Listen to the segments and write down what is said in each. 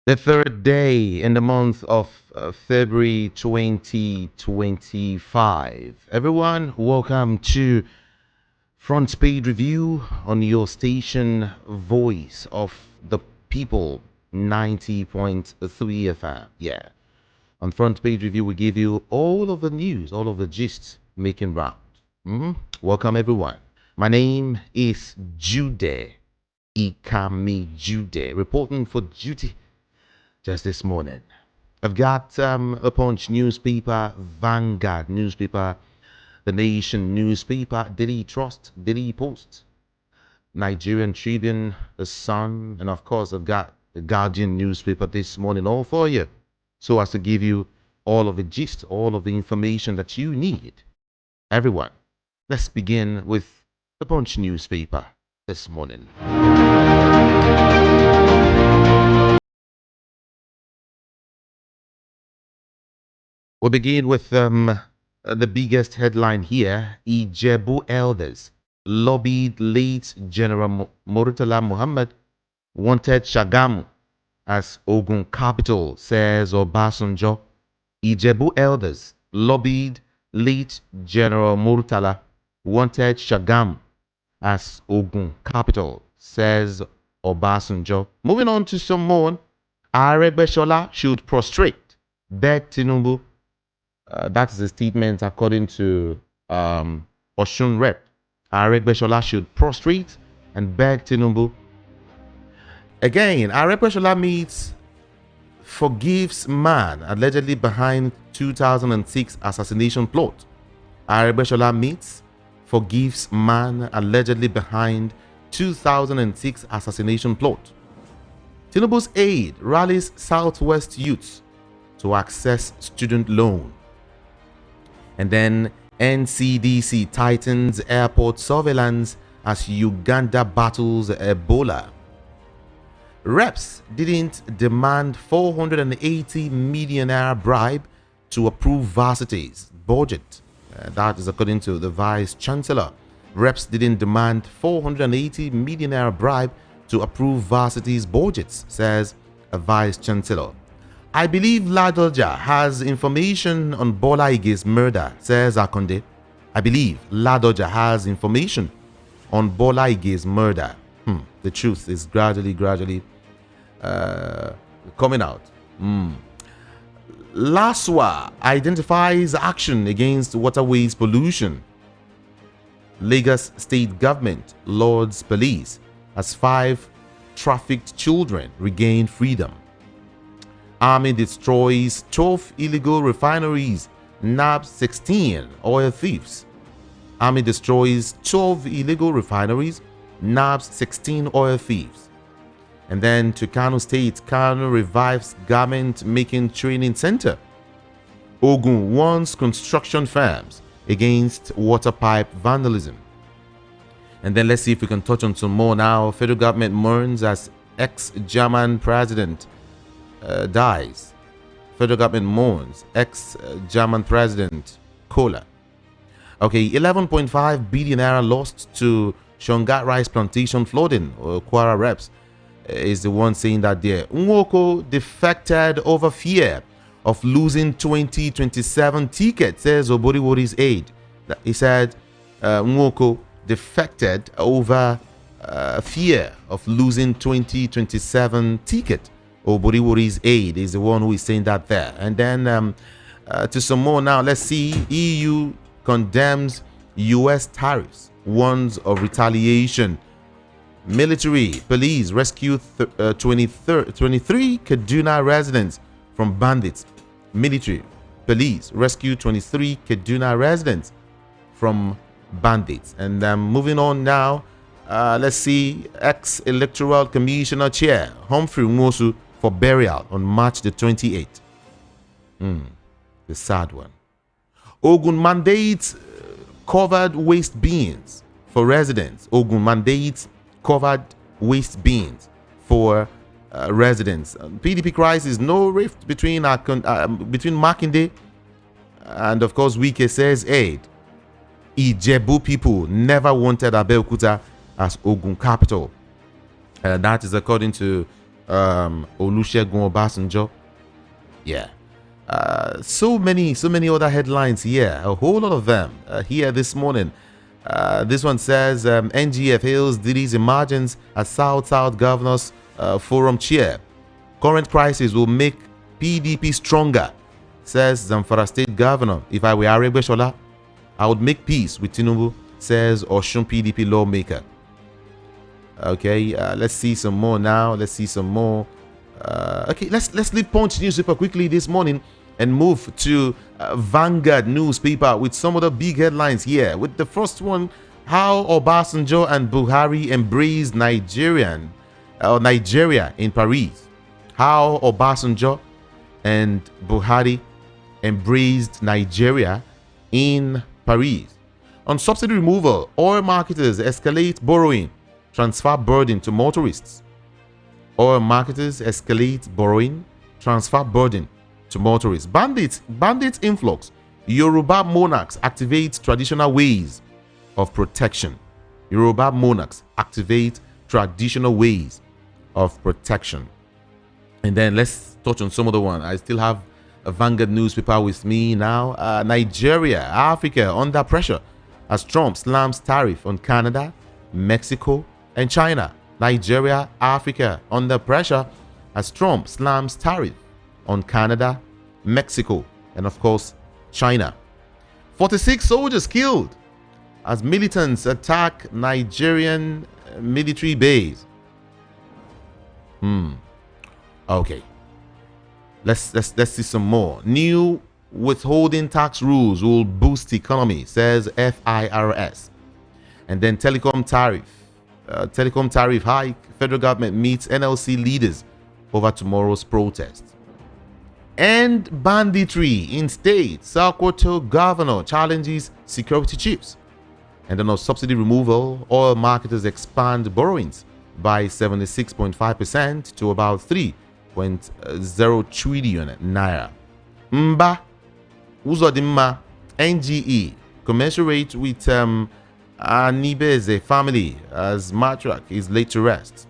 The third day in the month of February 2025. Everyone, welcome to Front Page Review on your station Voice of the People 90.3 FM. Yeah. On Front Page Review, we give you all of the news, all of the gists making round. Welcome, everyone. My name is Jude Ikami Jude, reporting for duty just this morning. I've got a Punch newspaper, Vanguard newspaper, The Nation newspaper, Daily Trust, Daily Post, Nigerian Tribune, The Sun, and of course I've got the Guardian newspaper this morning all for you, so as to give you all of the gist, all of the information that you need. Everyone, let's begin with the Punch newspaper this morning. We'll begin with the biggest headline here. Ijebu elders lobbied late General Murtala Muhammad wanted Shagamu as Ogun capital, says Obasanjo. Ijebu elders lobbied late General Murtala wanted Shagamu as Ogun capital, says Obasanjo. Moving on to some more. Aregbesola should prostrate, beg Tinubu. That is a statement according to Oshun Rep. Aregbesola should prostrate and beg Tinubu. Again, Aregbesola meets forgives man allegedly behind 2006 assassination plot. Aregbesola meets forgives man allegedly behind 2006 assassination plot. Tinubu's aide rallies Southwest youths to access student loan. And then NCDC tightens airport surveillance as Uganda battles Ebola. Reps didn't demand 480 million naira bribe to approve varsities budget. That is according to the Vice Chancellor. Reps didn't demand 480 million naira bribe to approve varsities budgets, says a Vice Chancellor. I believe Ladoja has information on Bola Ige's murder, says Akande. I believe Ladoja has information on Bola Ige's murder. The truth is gradually coming out. LASWA identifies action against waterways pollution. Lagos State Government lauds police as 5 trafficked children regain freedom. Army destroys 12 illegal refineries, nabs 16 oil thieves. Army destroys 12 illegal refineries, nabs 16 oil thieves. And then to Kano State, Kano revives garment making training center. Ogun warns construction firms against water pipe vandalism. And then let's see if we can touch on some more now. Federal government mourns as ex-German president dies. Federal government mourns ex-German president Kohler. Okay, 11.5 billion naira lost to Shongat rice plantation flooding. Kwara reps is the one saying that there. Nwoko defected over fear of losing 2027 ticket, says Oboriwori's aide. He said Nwoko defected over fear of losing 2027 ticket. Oboriwori's aide is the one who is saying that there. And then to some more now, let's see. EU condemns US tariffs, warns of retaliation. Military police rescue 23 Kaduna residents from bandits. Military police rescue 23 Kaduna residents from bandits. And moving on now, let's see. Ex-Electoral Commissioner Chair Humphrey Nwosu for burial on March the 28th. The sad one. Ogun mandates covered waste bins for residents. Ogun mandates covered waste bins for residents. PDP crisis, no rift between Makinde and of course Wike, says aide. Ijebu people never wanted Abeokuta as Ogun capital. That is according to Olusegun Obasanjo. Yeah. So many other headlines here. A whole lot of them here this morning. This one says NGF hails Didi's emergence as South Governors Forum chair. Current crisis will make PDP stronger, says Zamfara State Governor. If I were Aregbesola, I would make peace with Tinubu, says Osun PDP lawmaker. Okay, let's see some more now. Let's see some more. Okay, let's leave Punch newspaper quickly this morning and move to Vanguard newspaper with some of the big headlines here. With the first one, how Obasanjo and Buhari embraced Nigeria in Paris. How Obasanjo and Buhari embraced Nigeria in Paris. On subsidy removal, oil marketers escalate borrowing, transfer burden to motorists. Oil marketers escalate borrowing, transfer burden to motorists. Bandits influx. Yoruba monarchs activate traditional ways of protection. Yoruba monarchs activate traditional ways of protection. And then let's touch on some of the one. I still have a Vanguard newspaper with me now. Nigeria, Africa under pressure as Trump slams tariff on Canada, Mexico, and China. Nigeria, Africa under pressure as Trump slams tariff on Canada, Mexico, and of course, China. 46 soldiers killed as militants attack Nigerian military base. Okay. Let's see some more. New withholding tax rules will boost economy, says FIRS. And then telecom tariff hike. Federal government meets NLC leaders over tomorrow's protest. End banditry in state. Sokoto governor challenges security chiefs. And then on subsidy removal, oil marketers expand borrowings by 76.5% to about 3.0 trillion naira. Mba Uzodimma NGE commensurate with Anibeze family as Matrak is laid to rest.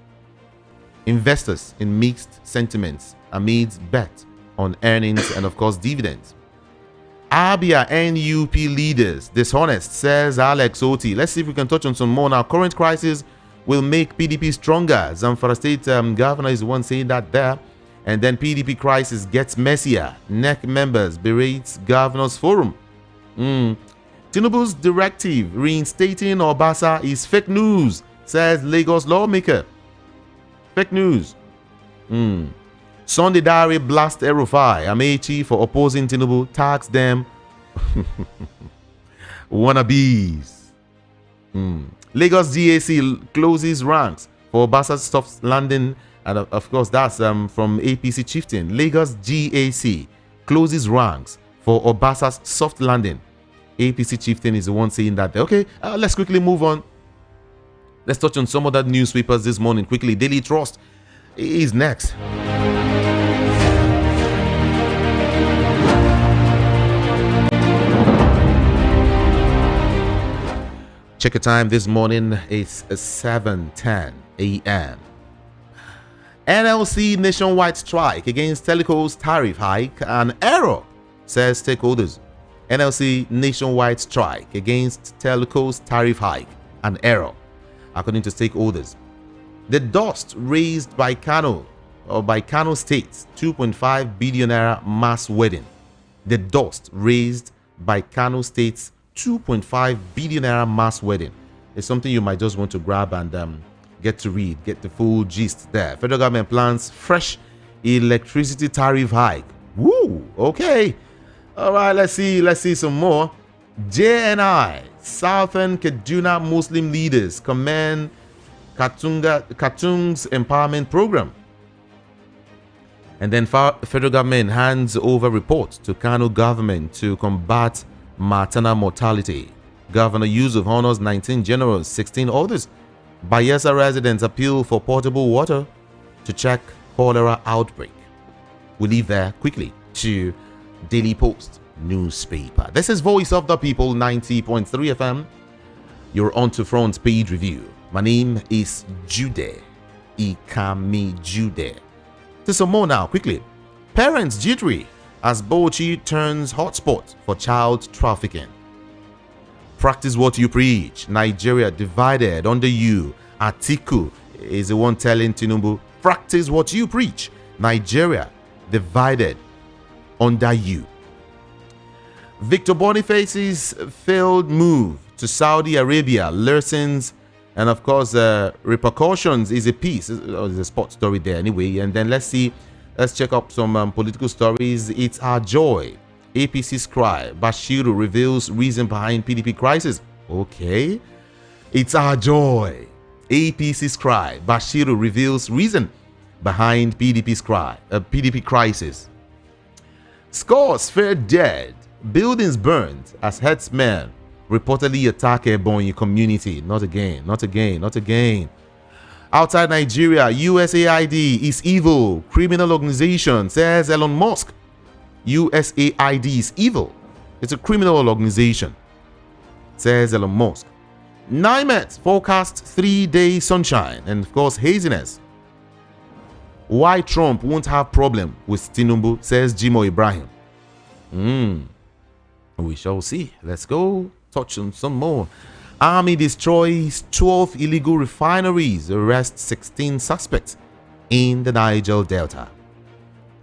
Investors in mixed sentiments amid bet on earnings and of course dividends. Abia NUP leaders dishonest, says Alex Oti. Let's see if we can touch on some more now. Current crisis will make PDP stronger. Zamfara State governor is the one saying that there. And then PDP crisis gets messier. NEC members berates governors forum. Tinubu's directive reinstating Obasa is fake news, says Lagos lawmaker. Fake news. Sunday Diary blast Erufai Amechi for opposing Tinubu, tags them wannabes. Lagos GAC closes ranks for Obasa's soft landing, and of course that's from APC chieftain. Lagos GAC closes ranks for Obasa's soft landing. APC chieftain is the one saying that. Okay, let's quickly move on. Let's touch on some other newspapers this morning quickly. Daily Trust is next. Check your time this morning. It's 7:10 a.m. NLC nationwide strike against Teleco's tariff hike, an error, says stakeholders. NLC nationwide strike against Teleco's tariff hike, an error, according to stakeholders. The dust raised by Kano State's 2.5 billion naira mass wedding. The dust raised by Kano State's 2.5 billion naira mass wedding is something you might just want to grab and get to read, get the full gist there. Federal government plans fresh electricity tariff hike. Woo! Okay. All right, let's see some more. JNI, Southern Kaduna Muslim leaders commend Katung's empowerment program. And then federal government hands over report to Kano government to combat maternal mortality. Governor Yusuf honors 19 generals, 16 others. Bayelsa residents appeal for potable water to check cholera outbreak. We leave there quickly to Daily Post newspaper. This is Voice of the People, 90.3 FM. You're on to front page review. My name is Jude Ikami Jude. to some more now, quickly. Parents jittery as Bauchi turns hotspot for child trafficking. Practice what you preach. Nigeria divided under you. Atiku is the one telling Tinubu, practice what you preach. Nigeria divided under you. Victor Boniface's failed move to Saudi Arabia lessons and of course repercussions is a piece. It's a sport story there anyway. And then let's check up some political stories. It's our joy. APC cry. Bashiru reveals reason behind PDP crisis. Okay. It's our joy. APC's cry. Bashiru reveals reason behind PDP crisis. Scores fared dead. Buildings burned as herdsmen reportedly attack Ebonyi community. Not again, not again, not again. Outside Nigeria, USAID is evil. Criminal organization, says Elon Musk. USAID is evil. It's a criminal organization, says Elon Musk. NIMET forecast 3-day sunshine and of course haziness. Why Trump won't have problem with Tinubu, says Jimo Ibrahim. We shall see. Let's go touch on some more. Army destroys 12 illegal refineries, arrests 16 suspects in the Niger Delta.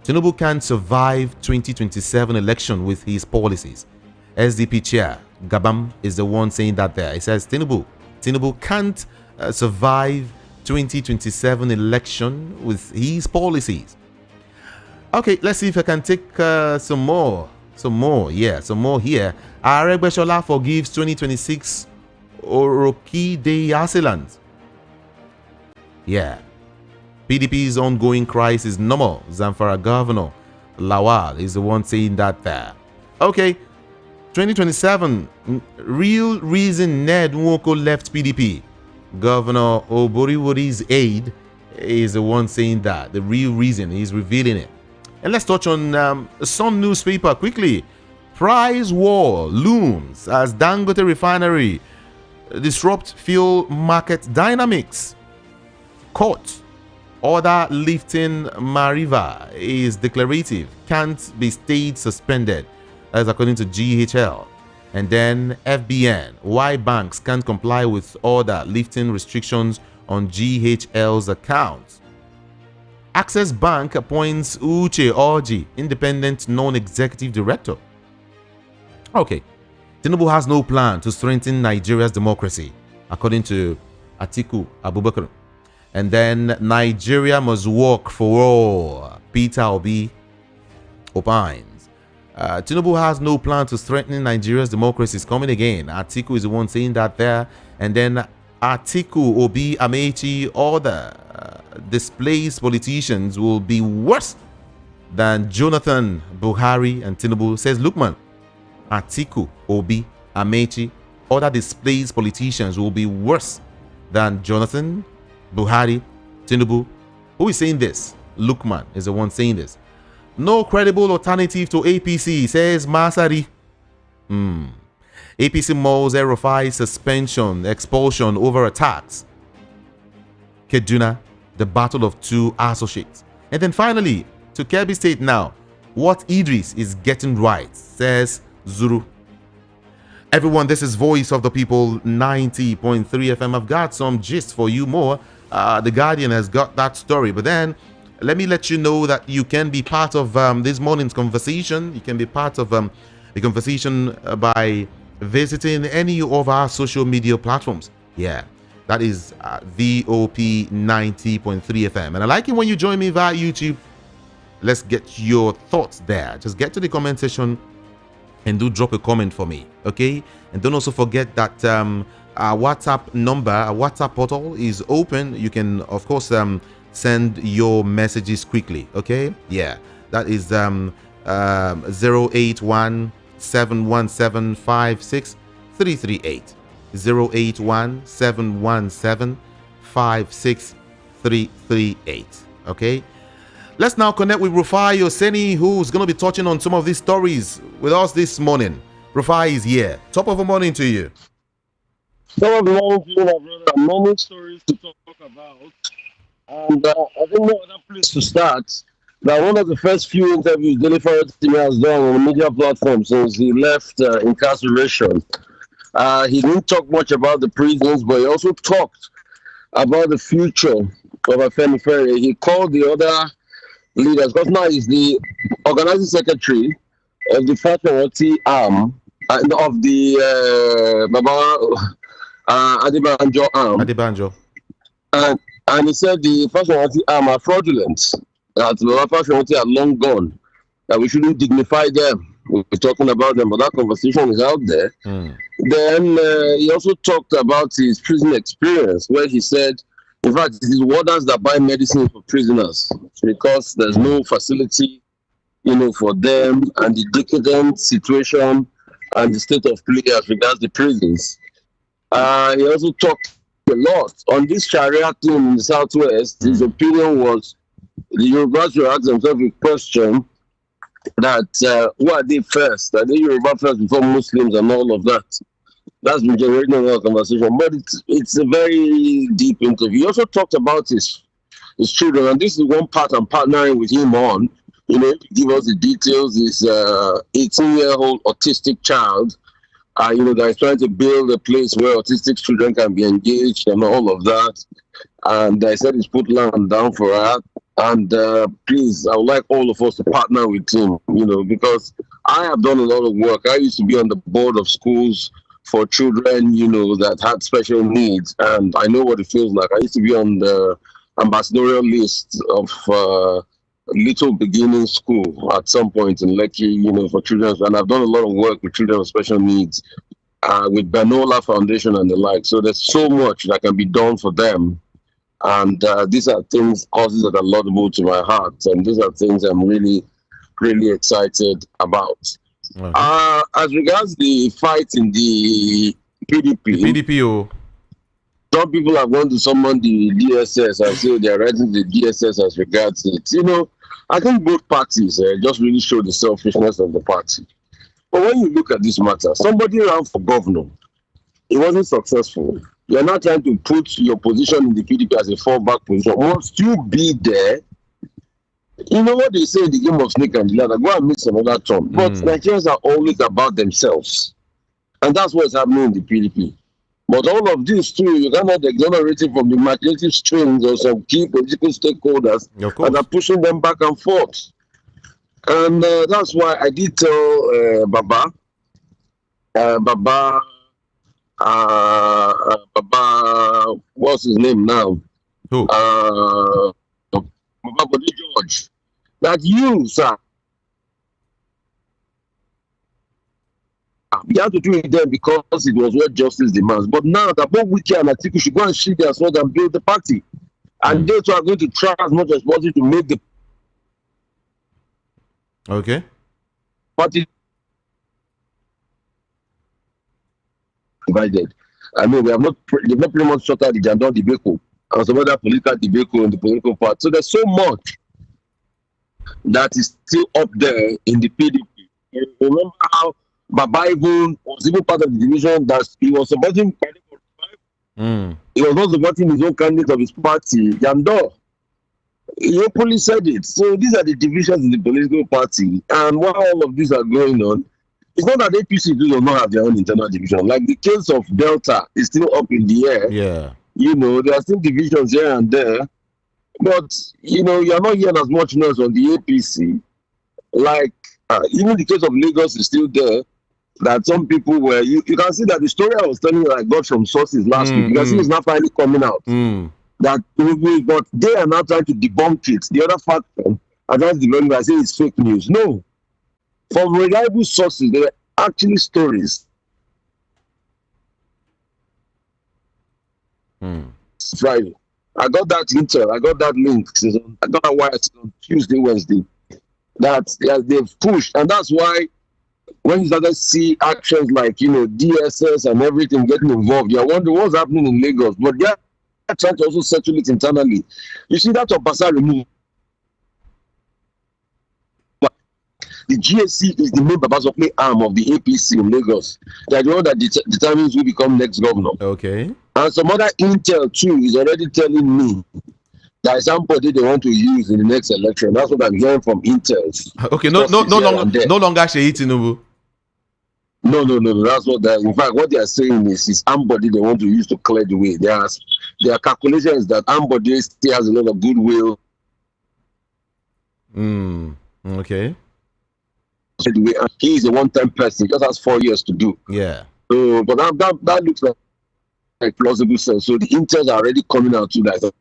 Tinubu can't survive 2027 election with his policies. SDP chair Gabam is the one saying that there. He says Tinubu can't survive 2027 election with his policies. Okay, let's see if I can take some more here. Aregbesola forgives 2026 Oroki Day assailant. Yeah. PDP's ongoing crisis is normal. Zamfara Governor Lawal is the one saying that there. Okay. 2027, real reason Ned Nwoko left PDP. Governor Oboriwori's aide is the one saying that. The real reason, he's revealing it. And let's touch on some newspaper quickly. Price war looms as Dangote refinery disrupt fuel market dynamics. Court order lifting Mariva is declarative, can't be stayed suspended, as according to GHL. And then FBN, why banks can't comply with order lifting restrictions on GHL's accounts. Access Bank appoints Uche Orji, independent non-executive director. Okay, Tinubu has no plan to strengthen Nigeria's democracy, according to Atiku Abubakar. And then Nigeria must work for all. Peter Obi opines. Tinubu has no plan to strengthen Nigeria's democracy. Is coming again. Atiku is the one saying that there. And then Atiku, Obi, Amechi, all the displaced politicians will be worse than Jonathan, Buhari, and Tinubu, says Lukman. Atiku, Obi, Amechi, other displaced politicians will be worse than Jonathan, Buhari, Tinubu. Who is saying this? Lukman is the one saying this. No credible alternative to APC, says Masari. APC Malls Erofai suspension, expulsion over attacks. Kaduna, the battle of two associates. And then finally, to Kebbi State now, what Idris is getting right, says Zuru. Everyone, this is Voice of the People 90.3 FM. I've got some gist for you more. The Guardian has got that story. But then, let me let you know that you can be part of this morning's conversation. You can be part of the conversation by visiting any of our social media platforms. Yeah, that is VOP 90.3 FM. And I like it when you join me via YouTube. Let's get your thoughts there. Just get to the comment section and do drop a comment for me, okay? And don't also forget that our WhatsApp number, our WhatsApp portal is open. You can, of course, send your messages quickly, okay? Yeah, that is 081 717 56338. 081 717 56338. Okay, let's now connect with Rufai Oseni, who's going to be touching on some of these stories with us this morning. Rufai is here. Top of the morning to you. Top of the morning to you, my brother. Many stories to talk about, and I think no other place to start Now, one of the first few interviews Daily Team has done on a media platform since he left incarceration. He didn't talk much about the prisons, but he also talked about the future of Afenifere. He called the other leaders, because now he's the organizing secretary of the Fatawati arm of the Baba Adebanjo arm. Adebanjo. And he said the Fatawati arm are fraudulent, that the Fatawati are long gone, that we shouldn't dignify them. We're talking about them, but that conversation is out there. Then he also talked about his prison experience, where he said, in fact, it is wardens that buy medicine for prisoners because there's no facility, for them, and the decadent situation and the state of play as regards the prisons. He also talked a lot on this Sharia thing in the Southwest. His opinion was the Yorubas should ask themselves a question that who are they first? Are they Yoruba first before Muslims and all of that? That's been generating a lot of conversation, but it's a very deep interview. He also talked about his children, and this is one part I'm partnering with him on. Give us the details. His 18-year-old autistic child, that is trying to build a place where autistic children can be engaged and all of that. And I said he's put land down for that. And please, I would like all of us to partner with him, because I have done a lot of work. I used to be on the board of schools for children, that had special needs, and I know what it feels like. I used to be on the ambassadorial list of Little Beginning School at some point in Lekki, for children, and I've done a lot of work with children with special needs, with Banola Foundation and the like. So there's so much that can be done for them, and these are causes that are laudable to my heart, and these are things I'm really, really excited about. As regards the fight in the PDP, some people have gone to summon the DSS and say they're writing the DSS as regards it. I think both parties just really show the selfishness of the party. But when you look at this matter, somebody ran for governor, it wasn't successful. You're not trying to put your position in the PDP as a fallback position. Must you be there? You know what they say in the game of snake and ladder, go and meet some other term. But Nigerians are always about themselves. And that's what's happening in the PDP. But all of this too, you cannot exonerate it from the imaginative strings or some key political stakeholders that are pushing them back and forth. And that's why I did tell Baba, what's his name now? Who? Baba George, that you, sir, you have to do it then because it was what justice demands. But now that both Wiki and Atiku should go and shield their sword and build the party. And they too are going to try as much as possible to make the party divided. I mean, they've not pretty much shut out the Jandon Debeko and some other political Debeko in the political part. So there's so much that is still up there in the PDP. Remember how Baba even was even part of the division that he was supporting. He was not supporting his own candidate of his party, Jandor. He openly said it. So these are the divisions in the political party. And while all of these are going on, it's not that APC does not have their own internal division. Like the case of Delta is still up in the air. Yeah. There are still divisions here and there. But, you're not hearing as much noise on the APC. Like, even the case of Lagos is still there. That some people were, you can see that the story I was telling you I got from sources last week, you can see it's not finally coming out. That but they are now trying to debunk it. The other faction are trying to debunk it and say it's fake news. No. From reliable sources, there were actually stories. Friday. I got that intel, I got that link, I got that wire on Tuesday, Wednesday. That they've pushed, and that's why when you start to see actions like DSS and everything getting involved, you're wondering what's happening in Lagos. But they're trying to also settle it internally. You see that Obasa removed. The GSC is the main Babasokle arm of the APC in Lagos. They're the one that determines who become next governor. Okay. And some other intel too is already telling me There is somebody they want to use in the next election. That's what I'm hearing from Intel. Okay, no longer Sheyi Tinubu. No. That's what in fact, what they are saying is somebody they want to use to clear the way. Their calculation is that somebody still has a lot of goodwill. Okay. He is a one-time person. He just has 4 years to do. Yeah. So, but that looks like plausible sense. So the Intels are already coming out to that.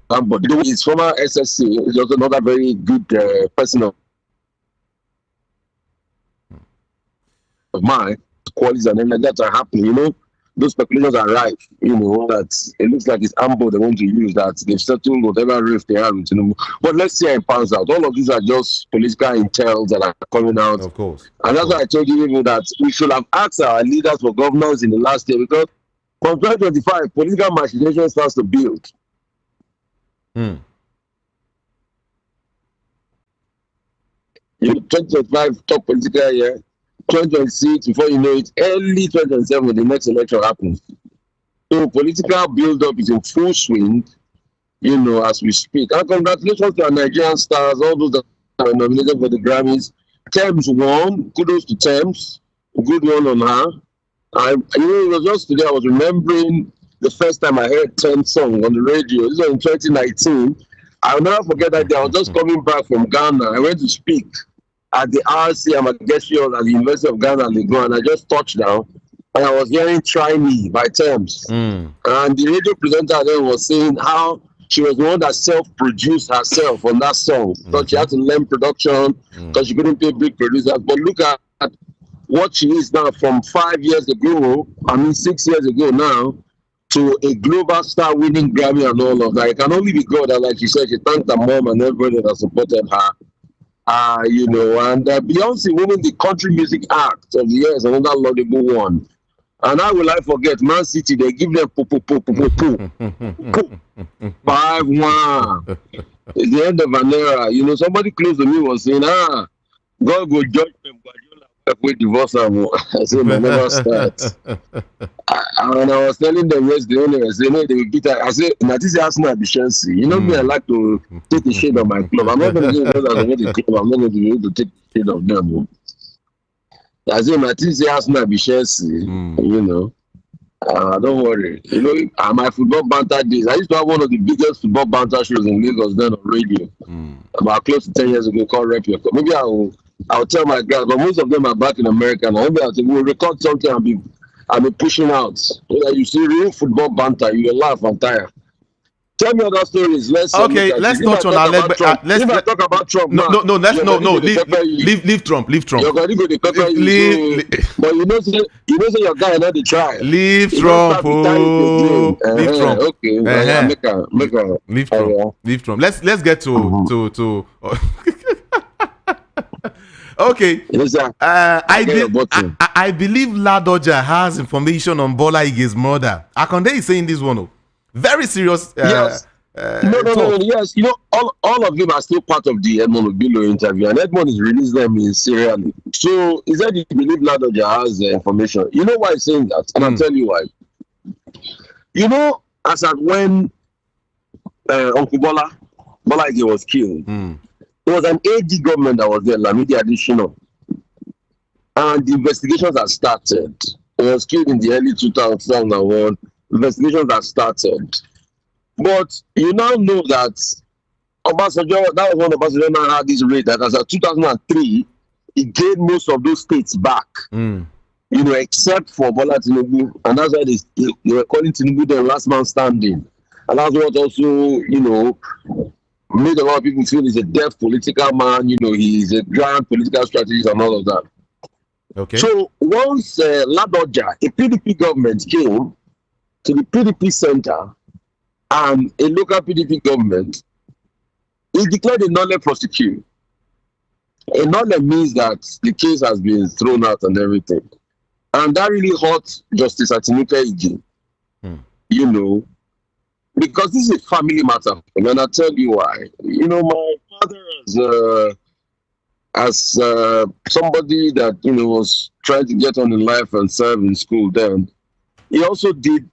But his former SSC is also not a very good person of mine. Qualities and everything like that are happening. You know, those speculations are right. You know that it looks like it's ambo they want to use, that they've settled whatever rift they have with Tinubu. But let's see how it pans out. All of these are just political intels that are coming out. Of course. And that's why I told you even that we should have asked our leaders for governance in the last year, because from 2025, political machination starts to build. 2025 top political year, 2026, before you know it, early 2027, the next election happens. So political build-up is in full swing, you know, as we speak. And congratulations to our Nigerian stars, all those that are nominated for the Grammys. Thames won. Kudos to Thames. Good one on her. You know, it was just today I was remembering the first time I heard Thames song on the radio. This was in 2019. I'll never forget that day. I was just coming back from Ghana. I went to speak at the RC Amagestion at the University of Ghana, Legon, and I just touched down. And I was hearing Try Me by Thames. And the radio presenter then was saying how she was the one that self-produced herself on that song. Because she had to learn production, because she couldn't pay big producers. But look at what she is now from 5 years ago, 6 years ago now, to a global star winning Grammy and all of that. It can only be God. And like she said, she thanked her mom and everybody that supported her. You know, and Beyonce winning the Country Music Act of the Year is another laudable one. And how will I forget? Man City, they give them 5-1. It's the end of an era. You know, somebody close to me was saying, God go judge them. We divorce them. I said, I never start. And I was telling them yesterday, they said, they will beat her. I said, Natisi Arsenal be Chelsea. You know me, I like to take the shade of my club. I'm not going to do it because I the club. I'm not going to be able to take the shade of them. I said, Natisi Arsenal be Chelsea. You know. Don't worry. You know, my football banter days. I used to have one of the biggest football banter shows in Lagos then on radio. About close to 10 years ago, called Rep Your Club. Maybe I'll tell my guys, but most of them are back in America now. Maybe we'll record something I'll be pushing out. So that you see real football banter, you will laugh and tire. Tell me other stories. Let's touch on our let's talk about Trump. Leave Trump. You're going to go to pepper but you know say your guy not the try. Leave Trump. Leave Trump. Okay. Leave Trump. Let's get to okay. I believe Ladoja has information on Bola Ige's murder. Akande is saying this one. Very serious. Yes. No. Yes. You know, all of them are still part of the Edmond Obilo interview, and Edmond is released them in serially. So he said he believes Ladoja has information. You know why he's saying that? And I'll tell you why. You know, as at when Uncle Bola Ige was killed, there was an AD government that was there, Lamidi Additional. And the investigations have started. He was killed in the early 2001. Investigations have started. But you now know that Obasanjo, that was when Obasanjo now had this rate that as of 2003, he gave most of those states back. You know, except for Bola Tinubu. And that's why they were calling Tinubu the last man standing. And that's what also, you know, made a lot of people feel he's a deaf political man, you know, he's a grand political strategist and all of that. Okay. So once Ladoja, a PDP government came to the PDP center and a local PDP government, he declared a null prosecute. A null means that the case has been thrown out and everything. And that really hurt Justice Atinuke Ige. You know, because this is a family matter. And I'll tell you why. You know, my father as somebody that, you know, was trying to get on in life and serve in school then, he also did,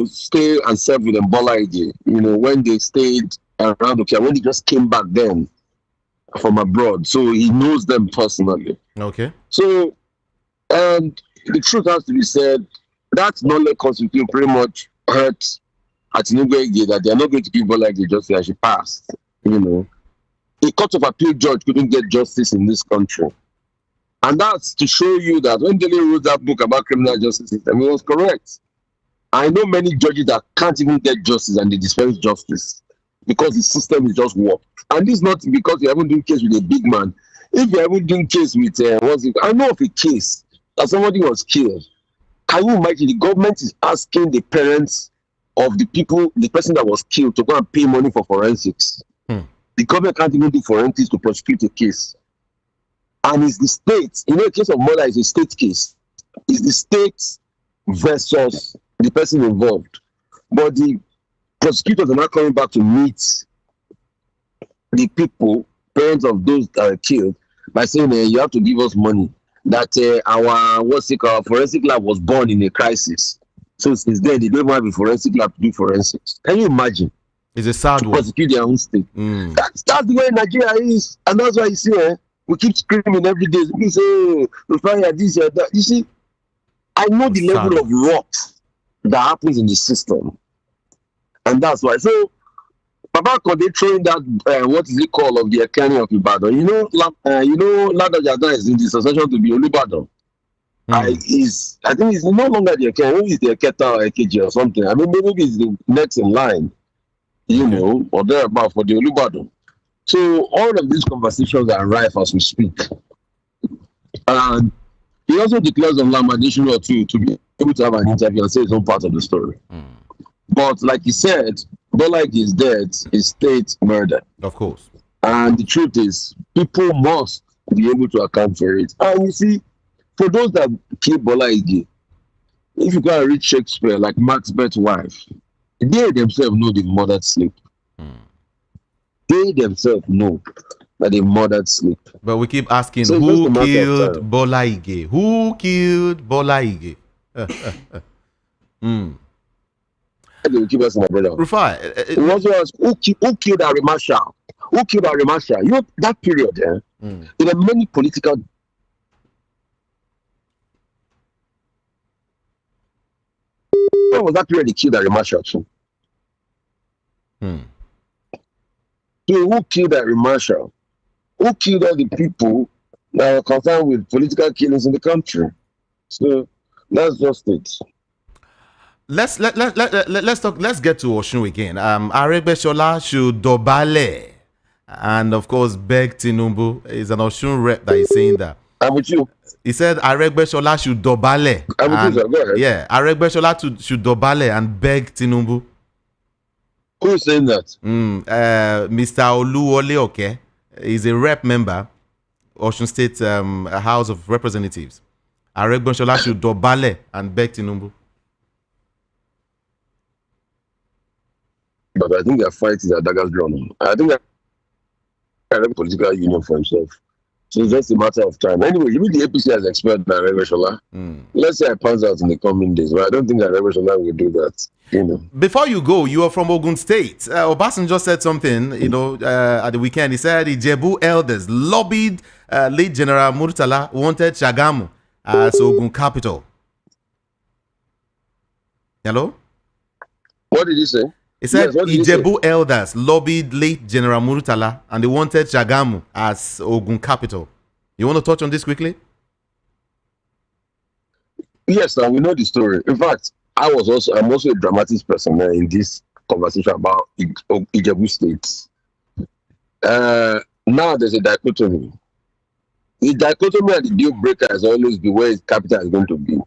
stay and serve with them Bola Ige, when they stayed around okay, when he just came back then from abroad. So he knows them personally. Okay. So, and the truth has to be said, that knowledge constitute pretty much hurt Atinubu that they are not going to give Bola Ige justice as she passed. A court of appeal judge couldn't get justice in this country. And that's to show you that when Dele wrote that book about criminal justice system, it was correct. I know many judges that can't even get justice and they dispense justice because the system is just warped. And this is not because you haven't done case with a big man. If you haven't done case with, I know of a case that somebody was killed. Can you imagine the government is asking the parents of the person that was killed to go and pay money for forensics? The government can't even do forensics to prosecute a case. And it's the state, a case of murder is a state case. It's the state versus the person involved. But the prosecutors are not coming back to meet the people, parents of those that are killed, by saying, you have to give us money. That our forensic lab was born in a crisis. So since then, they don't even have a forensic lab to do forensics. Can you imagine? It's a sad one. Prosecute their own state. That's the way Nigeria is. And that's why you see, we keep screaming every day. We say, we find this or that. You see, I know the level of rot that happens in the system. And that's why. So, Papa Akande throwing that, what is it called, of the Akande of Ibadan. Ladoja is in the succession to be Olubadan. I think he's no longer the Akande. Maybe he's the Eketa or Ekeji or something. I mean, maybe he's the next in line, or thereabout for the Olubadan. So all of these conversations are rife as we speak. And he also declares on Lamadation or two to be able to have an interview and say his own part of the story. But like he said, Bola Ige's death is state murder. Of course. And the truth is, people must be able to account for it. And you see, for those that kill Bola Ige, if you go and read Shakespeare, like Macbeth's wife, they themselves know the murdered sleep. They themselves know that they murdered sleep. But we keep asking, who killed Bola Ige? Who killed Bola Ige? They will keep asking my brother. Rufai, we also ask, who killed Harry Marshall? Who killed Harry Marshall? That period, there are many political. When was that period they killed Harry Marshall too? So who killed Harry Marshall? Who killed all the people that are concerned with political killings in the country? So that's just it. Let's talk. Let's get to Oshun again. Aregbesola should dobale, and of course beg Tinubu. Is an Oshun rep that is saying that. I'm with you. He said Aregbesola should dobale. I'm with you, sir. Go ahead. Yeah, Aregbesola should dobale and beg Tinubu. Who is saying that? Mr. Oluwole Oke is a rep member, Osun State House of Representatives. Aregbesola should dobale and beg Tinubu. But I think they're fighting at daggers drawn. I think they're a political union for himself. So it's just a matter of time. Anyway, you mean the APC has expelled Aregbesola? Let's say it pans out in the coming days, but I don't think Aregbesola will do that. Before you go, you are from Ogun State. Obasanjo said something, at the weekend. He said Ijebu elders lobbied late General Murtala wanted Shagamu as Ogun capital. Hello? What did he say? He said Ijebu elders lobbied late General Murtala and they wanted Shagamu as Ogun capital. You want to touch on this quickly? Yes, and we know the story. In fact, I'm also a dramatic person in this conversation about Ijebu State. Now there's a dichotomy. The dichotomy and the deal breaker has always been where his capital is going to be.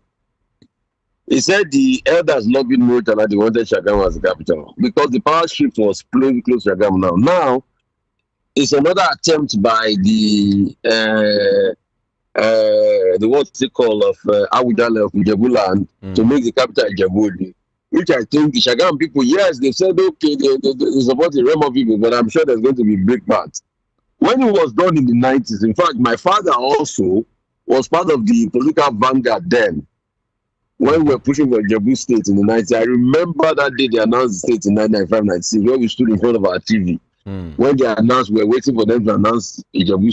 He said the elders lobbied Murtala, they wanted Shagamu as the capital because the power shift was playing close to Shagamu now. Now, it's another attempt by the what's it called of Awujale of Ijebu land to make the capital Ijebu, which I think the Shagamu people, yes, they said okay, they support the Remo people, but I'm sure there's going to be big part. When it was done in the 90s, in fact, my father also was part of the political vanguard then. when we were pushing for Jebu State in the 90s. I remember that day they announced the state in 1995, 96, when we stood in front of our TV. When they announced, we were waiting for them to announce Jebu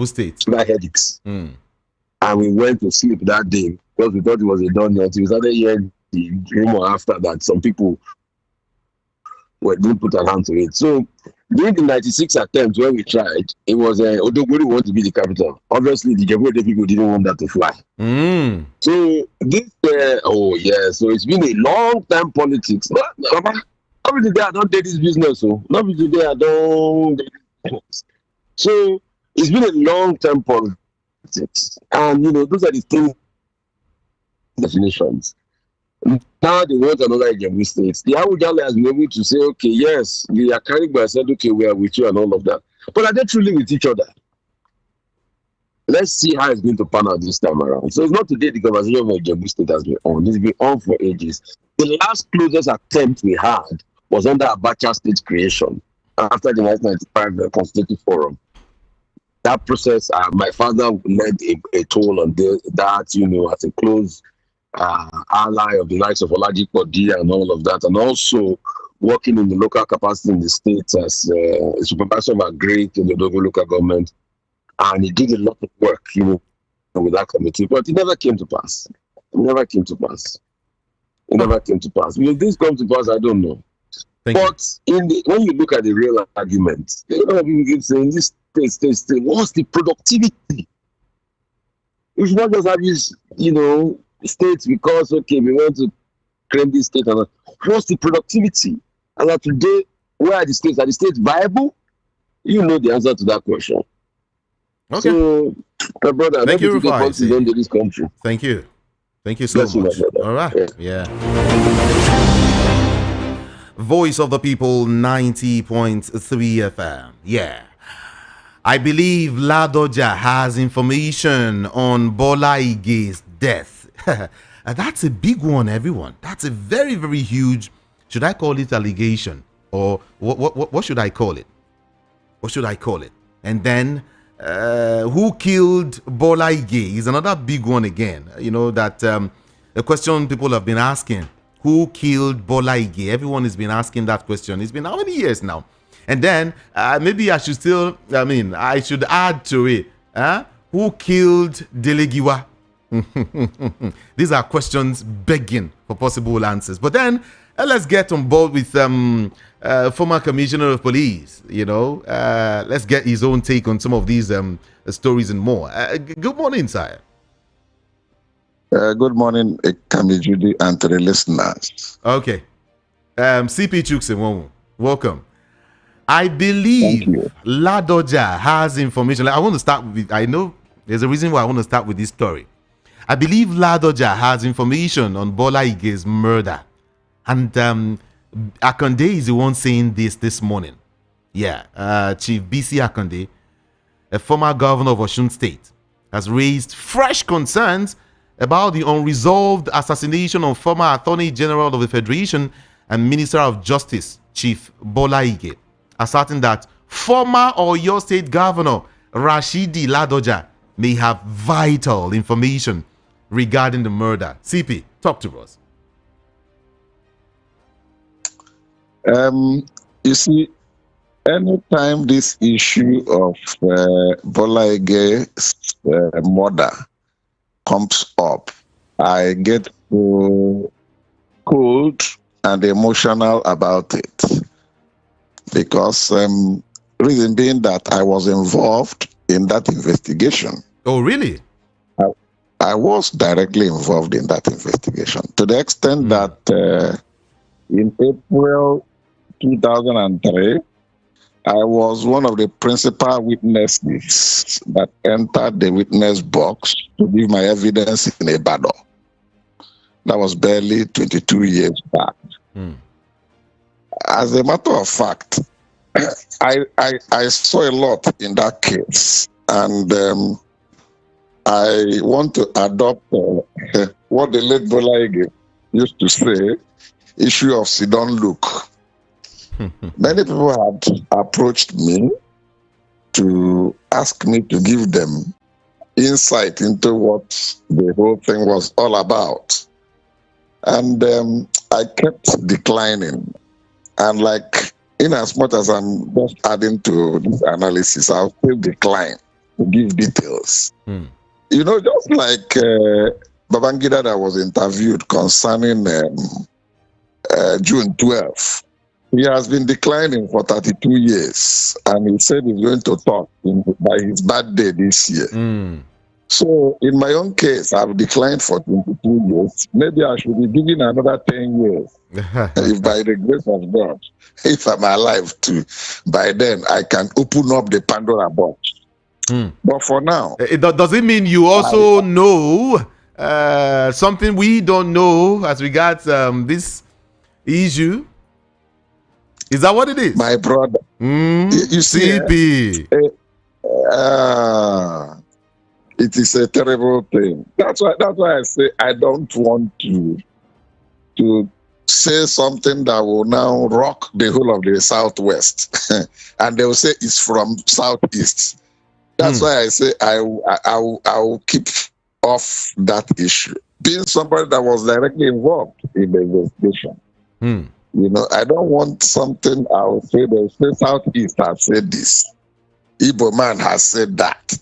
State. Headaches. And we went to sleep that day because we thought it was a done yet. We started hearing the rumor after that some people didn't put a hand to it. So during the 96 attempts when we tried, it was Odogwori wanted to be the capital. Obviously, the Jebu people didn't want that to fly. So this, so it's been a long time politics. Not today I don't do this business. So not today I don't do this business. So it's been a long time politics. And those are the things, definitions. Now they want another Jebu State. The Awujale has been able to say, okay, yes, the Akande said, okay, we are with you and all of that. But are they truly with each other? Let's see how it's going to pan out this time around. So it's not today the conversation of Jebu State has been on. It's been on for ages. The last closest attempt we had was under Abacha state creation after the 1995 Constitutive Forum. That process, my father led a toll on that, as a close ally of the likes of Oladipo Dia and all of that, and also working in the local capacity in the state as a supervisor of agric in the local government. And he did a lot of work, with that committee, but it never came to pass. Will this come to pass? I don't know. But when you look at the real argument, people keep saying this state, what's the productivity? We should not just have this, states because, okay, we want to claim this state. What's the productivity? And that today, where are the states? Are the states viable? You know the answer to that question. Okay. So, my brother, thank you, this country. Thank you. Thank you so much. All right. Yeah. Voice of the People 90.3 FM. Yeah. I believe Ladoja has information on Bola Ige's death. That's a big one, everyone. That's a very, very huge, should I call it allegation? Or what should I call it? What should I call it? And then, who killed Bola Ige is another big one again. The question people have been asking. Who killed Bola Ige? Everyone has been asking that question. It's been how many years now? And then maybe I should add to it. Who killed Delegiwa? These are questions begging for possible answers. But then let's get on board with former Commissioner of Police. Let's get his own take on some of these stories and more. Good morning, sir. Good morning, Kamijudi, and to the listeners. Okay. CP Chukse, welcome. I believe Ladoja has information. I want to start with, I know there's a reason why I want to start with this story. I believe Ladoja has information on Bola Ige's murder. And Akande is the one saying this morning. Yeah, Chief BC Akande, a former governor of Osun State, has raised fresh concerns about the unresolved assassination of former Attorney General of the Federation and Minister of Justice, Chief Bola Ige, asserting that former Oyo State Governor Rashidi Ladoja may have vital information regarding the murder. CP, talk to us. You see, anytime this issue of Bola Ige's murder comes up, I get so cold and emotional about it. Because reason being that I was involved in that investigation. Oh, really? I was directly involved in that investigation to the extent that in April 2003, I was one of the principal witnesses that entered the witness box to give my evidence in Ibadan. That was barely 22 years back. As a matter of fact, I saw a lot in that case, and I want to adopt what the late Bola Ige used to say, issue of sit-down look. Many people had approached me to ask me to give them insight into what the whole thing was all about. And I kept declining. And like, in as much as I'm just adding to this analysis, I'll still decline to give details. You know, just like Babangida that was interviewed concerning June 12th, he has been declining for 32 years, and he said he's going to talk by his birthday this year. So, in my own case, I've declined for 22 years. Maybe I should be given another 10 years, if by the grace of God, if I'm alive too, by then I can open up the Pandora box. But for now, does it mean you also know something we don't know as regards this issue? Is that what it is? My brother, you see, CP. It is a terrible thing. That's why I say I don't want to say something that will now rock the whole of the Southwest, and they will say it's from Southeast. That's why I say I will keep off that issue. Being somebody that was directly involved in the investigation, you know, I don't want something I will say. They will say Southeast has said this, Igbo man has said that.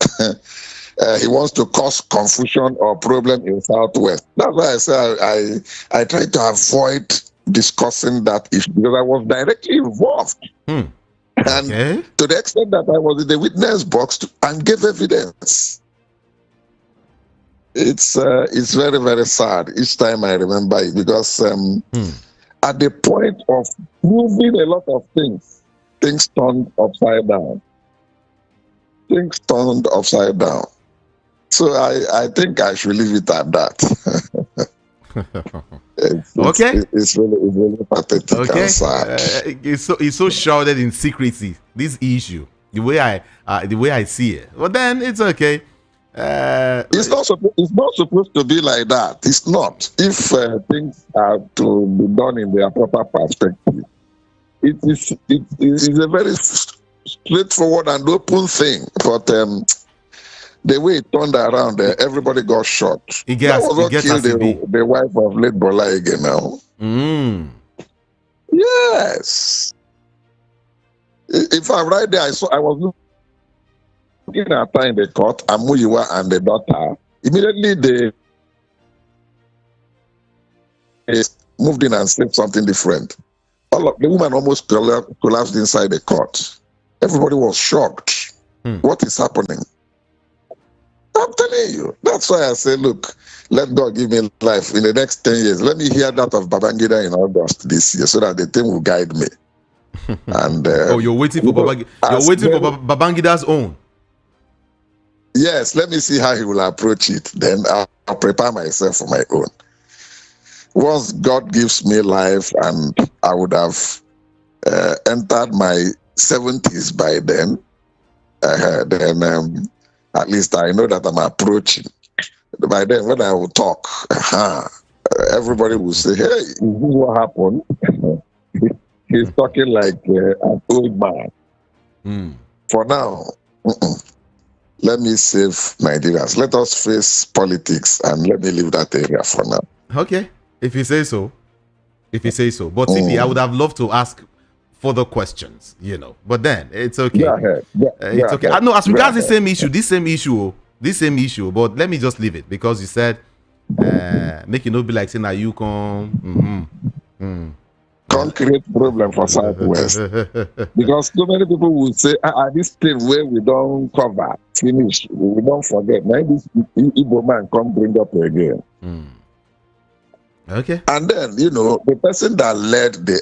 He wants to cause confusion or problem in Southwest. That's why I say I try to avoid discussing that issue because I was directly involved. And to the extent that I was in the witness box and gave evidence. It's very, very sad each time I remember it because at the point of proving a lot of things, things turned upside down. So I think I should leave it at that. It's really pathetic and sad. It's so shrouded in secrecy, this issue, the way I see it. But then it's okay. It's not supposed to be like that. It's not. If things are to be done in their proper perspective, it is a very straightforward and open thing. But the way it turned around, everybody got shot. That was what killed the wife of late Bola Ige now. Yes. If I'm right there, I was looking at her in the court, Amuyiwa and the daughter. Immediately they moved in and said something different. The woman almost collapsed inside the court. Everybody was shocked. What is happening? I'm telling you. That's why I say, look, let God give me life in the next 10 years. Let me hear that of Babangida in August this year so that the thing will guide me. And you're waiting for Babangida's own. Yes, let me see how he will approach it. Then I'll prepare myself for my own. Once God gives me life, and I would have entered my 70s by then, then at least I know that I'm approaching. By then, when I will talk, everybody will say, hey, is this what happened? He's talking like an old man. For now, let me save Nigerians. Let us face politics and let me leave that area for now. Okay, if you say so. But CP, I would have loved to ask further questions, you know. But then it's okay. It's okay. No, as regards the same issue. But let me just leave it because you said make it not be like saying that you come. Concrete problem for Southwest because so many people will say, this thing where we don't cover, finish, we don't forget. Now this Igbo man come bring up again. Okay. And then, you know, the person that led the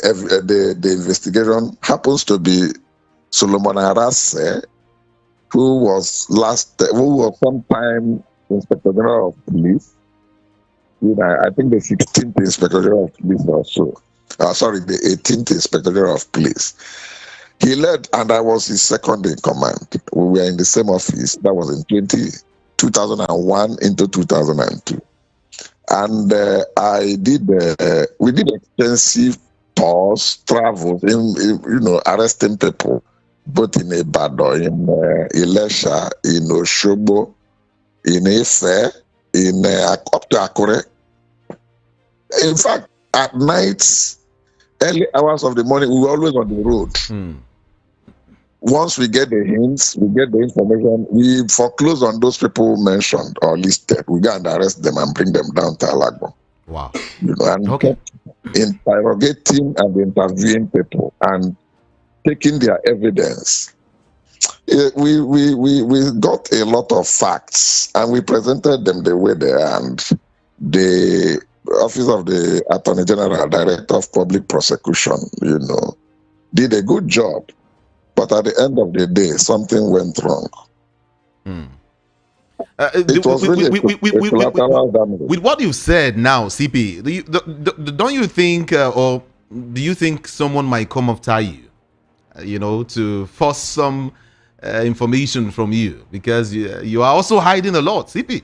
investigation happens to be Solomon Arase, who was sometime Inspector General of Police. You know, I think the 16th Inspector General of Police or so. The 18th Inspector General of Police. He led, and I was his second in command. We were in the same office. That was in 2001 into 2002. And we did extensive tours, travels, arresting people, both in Ibadan, in Ilesha, in Oshobo, in Ife, in up to Akure. In fact, at nights, early hours of the morning, we were always on the road. Once we get the hints, we get the information, we foreclose on those people mentioned or listed. We go and arrest them and bring them down to Alagbo. Wow. You know, and interrogating and interviewing people and taking their evidence. We got a lot of facts and we presented them the way they are. And the Office of the Attorney General, Director of Public Prosecution, you know, did a good job. But at the end of the day, something went wrong. It was really collateral damage. With what you said now, CP, don't you think, or do you think someone might come after you, you know, to force some information from you? Because you are also hiding a lot, CP.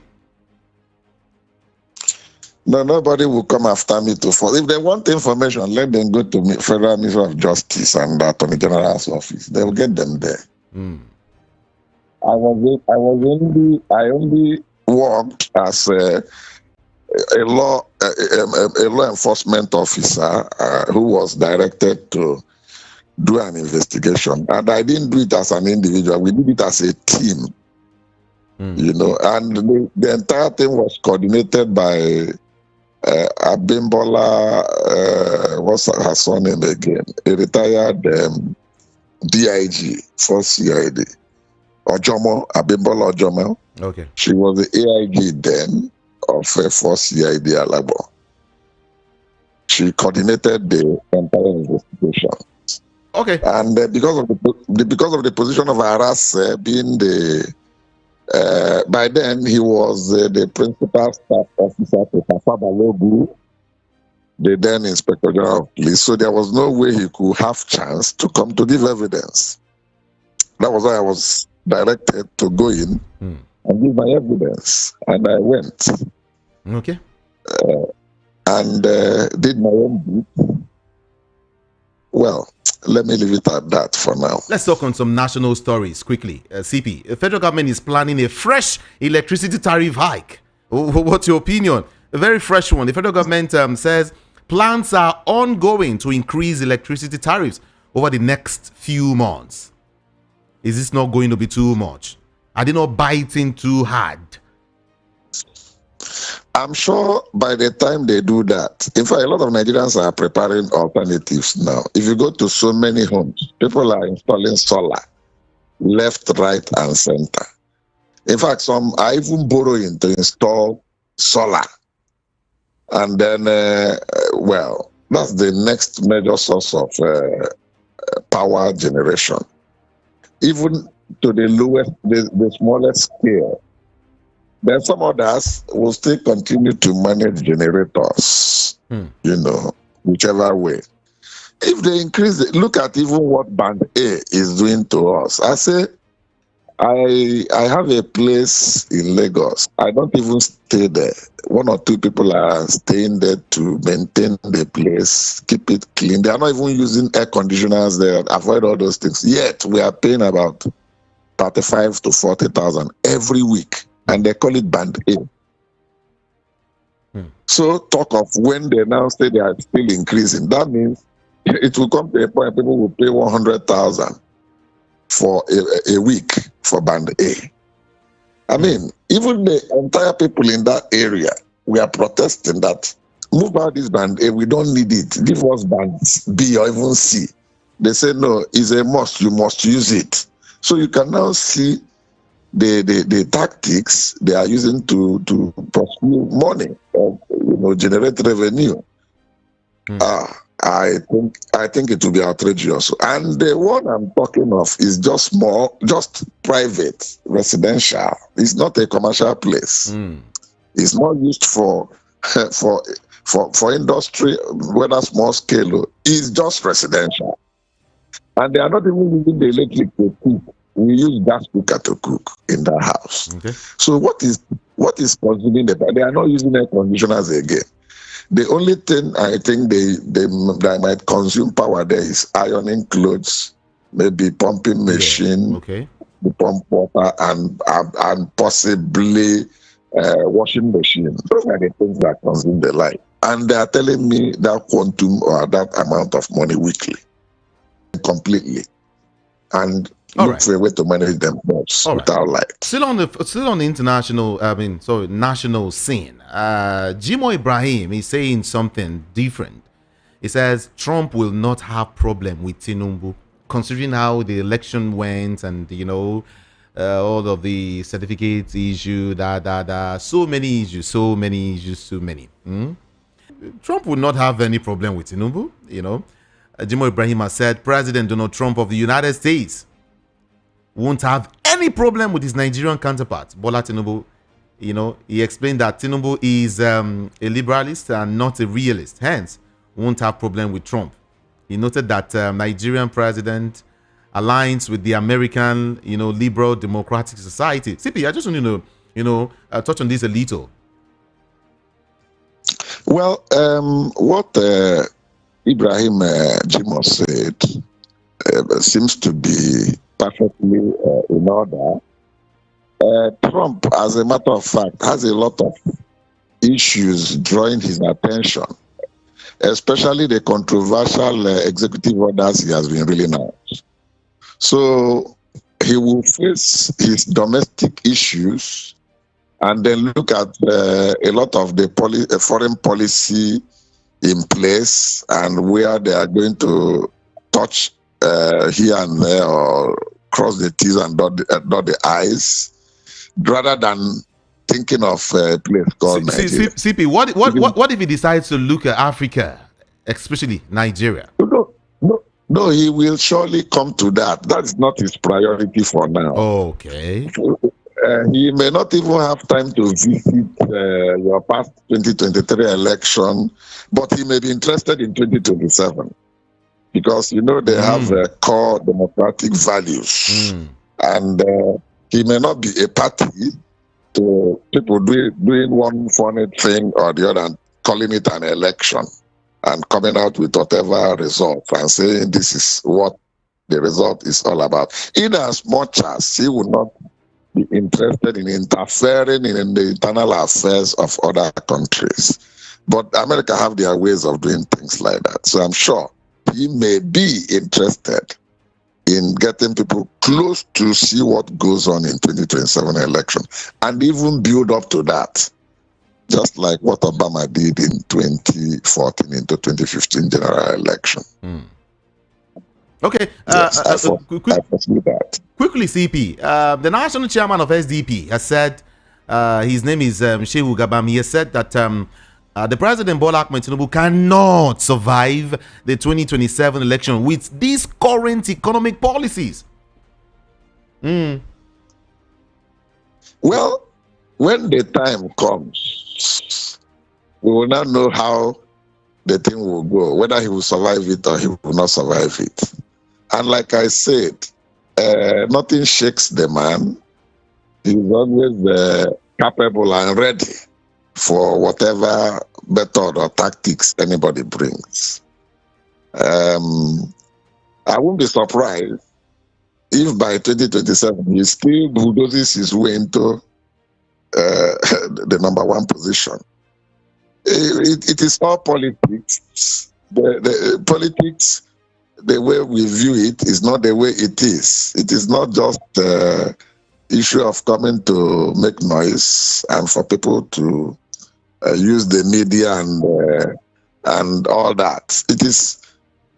No, nobody will come after me to force. If they want information, let them go to Federal Ministry of Justice and the Attorney General's office. They will get them there. I only worked as a law enforcement officer who was directed to do an investigation, and I didn't do it as an individual. We did it as a team, you know, and the entire thing was coordinated by Abimbola. What's her son name again? A retired DIG for CID. Ojomo, Abimbola Ojomo. Okay. She was the AIG then of for CID Alagbo. She coordinated the entire investigation. Okay. And because of the position of Aras being the by then he was the principal staff officer to Tafa Balogu, the then Inspector General of Police. So there was no way he could have chance to come to give evidence. That was why I was directed to go in and give my evidence, and I went. Okay. And did my own bit. Well, let me leave it at that for now. Let's talk on some national stories quickly. CP, the federal government is planning a fresh electricity tariff hike. What's your opinion? A very fresh one. The federal government says plans are ongoing to increase electricity tariffs over the next few months. Is this not going to be too much? Are they not biting too hard? I'm sure by the time they do that, in fact, a lot of Nigerians are preparing alternatives now. If you go to so many homes, people are installing solar, left, right, and center. In fact, some are even borrowing to install solar. And then, well, that's the next major source of power generation. Even to the lowest, the smallest scale. Then some others will still continue to manage generators, you know, whichever way. If they increase it, look at even what Band A is doing to us. I say, I have a place in Lagos. I don't even stay there. One or two people are staying there to maintain the place, keep it clean. They are not even using air conditioners there, avoid all those things. Yet we are paying about 35 to 40,000 every week. And they call it Band A. So talk of when they now say they are still increasing. That means it will come to a point people will pay 100,000 for a week for Band A. I mean, even the entire people in that area, we are protesting that move out this Band A, we don't need it. Give us Band B or even C. They say no, it's a must, you must use it. So you can now see the tactics they are using to pursue money or generate revenue. I think it will be outrageous. And the one I'm talking of is just small, just private, residential. It's not a commercial place. It's not used for industry, whether small scale. It's just residential. And they are not even using the electric to cook. We use gas cooker to cook in the house. Okay. So what is consuming the? They are not using air conditioners again. The only thing I think they might consume power there is ironing clothes, maybe pumping machine, the pump water, and possibly washing machine. Those are the things that consume the light. And they are telling me that quantum or that amount of money weekly, completely, and look for a way to manage themselves without light. Still on the international, national scene. Jimo Ibrahim is saying something different. He says Trump will not have problem with Tinubu, considering how the election went, and all of the certificates issued, so many issues. Trump would not have any problem with Tinubu. Jimo Ibrahim has said President Donald Trump of the United States won't have any problem with his Nigerian counterpart, Bola Tinubu. He explained that Tinubu is a liberalist and not a realist, hence won't have problem with Trump. He noted that Nigerian president aligns with the American, liberal democratic society. CP, I just want to, touch on this a little. Well, what Ibrahim Jimo said seems to be perfectly in order. Trump, as a matter of fact, has a lot of issues drawing his attention, especially the controversial executive orders he has been reeling out. So he will face his domestic issues and then look at a lot of the foreign policy in place and where they are going to touch here and there or cross the T's and dot the I's, rather than thinking of a place called Nigeria. CP, what if he decides to look at Africa, especially Nigeria? No, he will surely come to that. That is not his priority for now. Okay. He may not even have time to visit your past 2023 election, but he may be interested in 2027 because, they have core democratic values. And he may not be a party to people doing one funny thing or the other and calling it an election and coming out with whatever result and saying this is what the result is all about. In as much as he would not be interested in interfering in the internal affairs of other countries. But America have their ways of doing things like that. So I'm sure he may be interested in getting people close to see what goes on in 2027 election and even build up to that, just like what Obama did in 2014 into 2015 general election. Okay. Yes, Quickly, CP. The national chairman of SDP has said, his name is Shehu Gabam. He has said that the President Bola Ahmed Tinubu cannot survive the 2027 election with these current economic policies. Well, when the time comes, we will not know how the thing will go, whether he will survive it or he will not survive it. And like I said, nothing shakes the man. He's always capable and ready for whatever method or tactics anybody brings. I won't be surprised if by 2027 he still bulldozes his way into the number one position. It is all politics. The politics, the way we view it, is not the way it is. It is not just the issue of coming to make noise and for people to use the media and all that. It is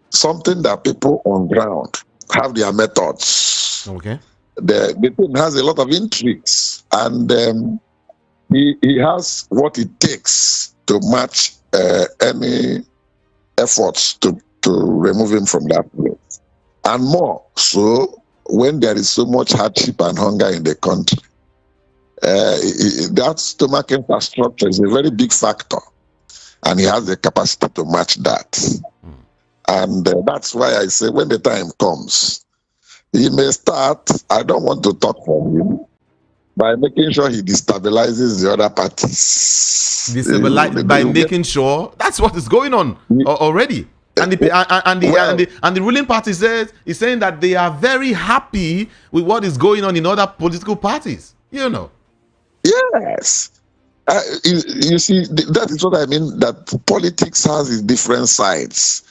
something that people on ground have their methods. Okay. The thing has a lot of intrigues, and he has what it takes to match any efforts to remove him from that place. And more so when there is so much hardship and hunger in the country. That stomach infrastructure is a very big factor, and he has the capacity to match that. And that's why I say when the time comes, he may start, I don't want to talk for him, by making sure he destabilizes the other parties. By making sure? That's what is going on already. And the ruling party is saying that they are very happy with what is going on in other political parties. You know. Yes. You see, that is what I mean, that politics has its different sides.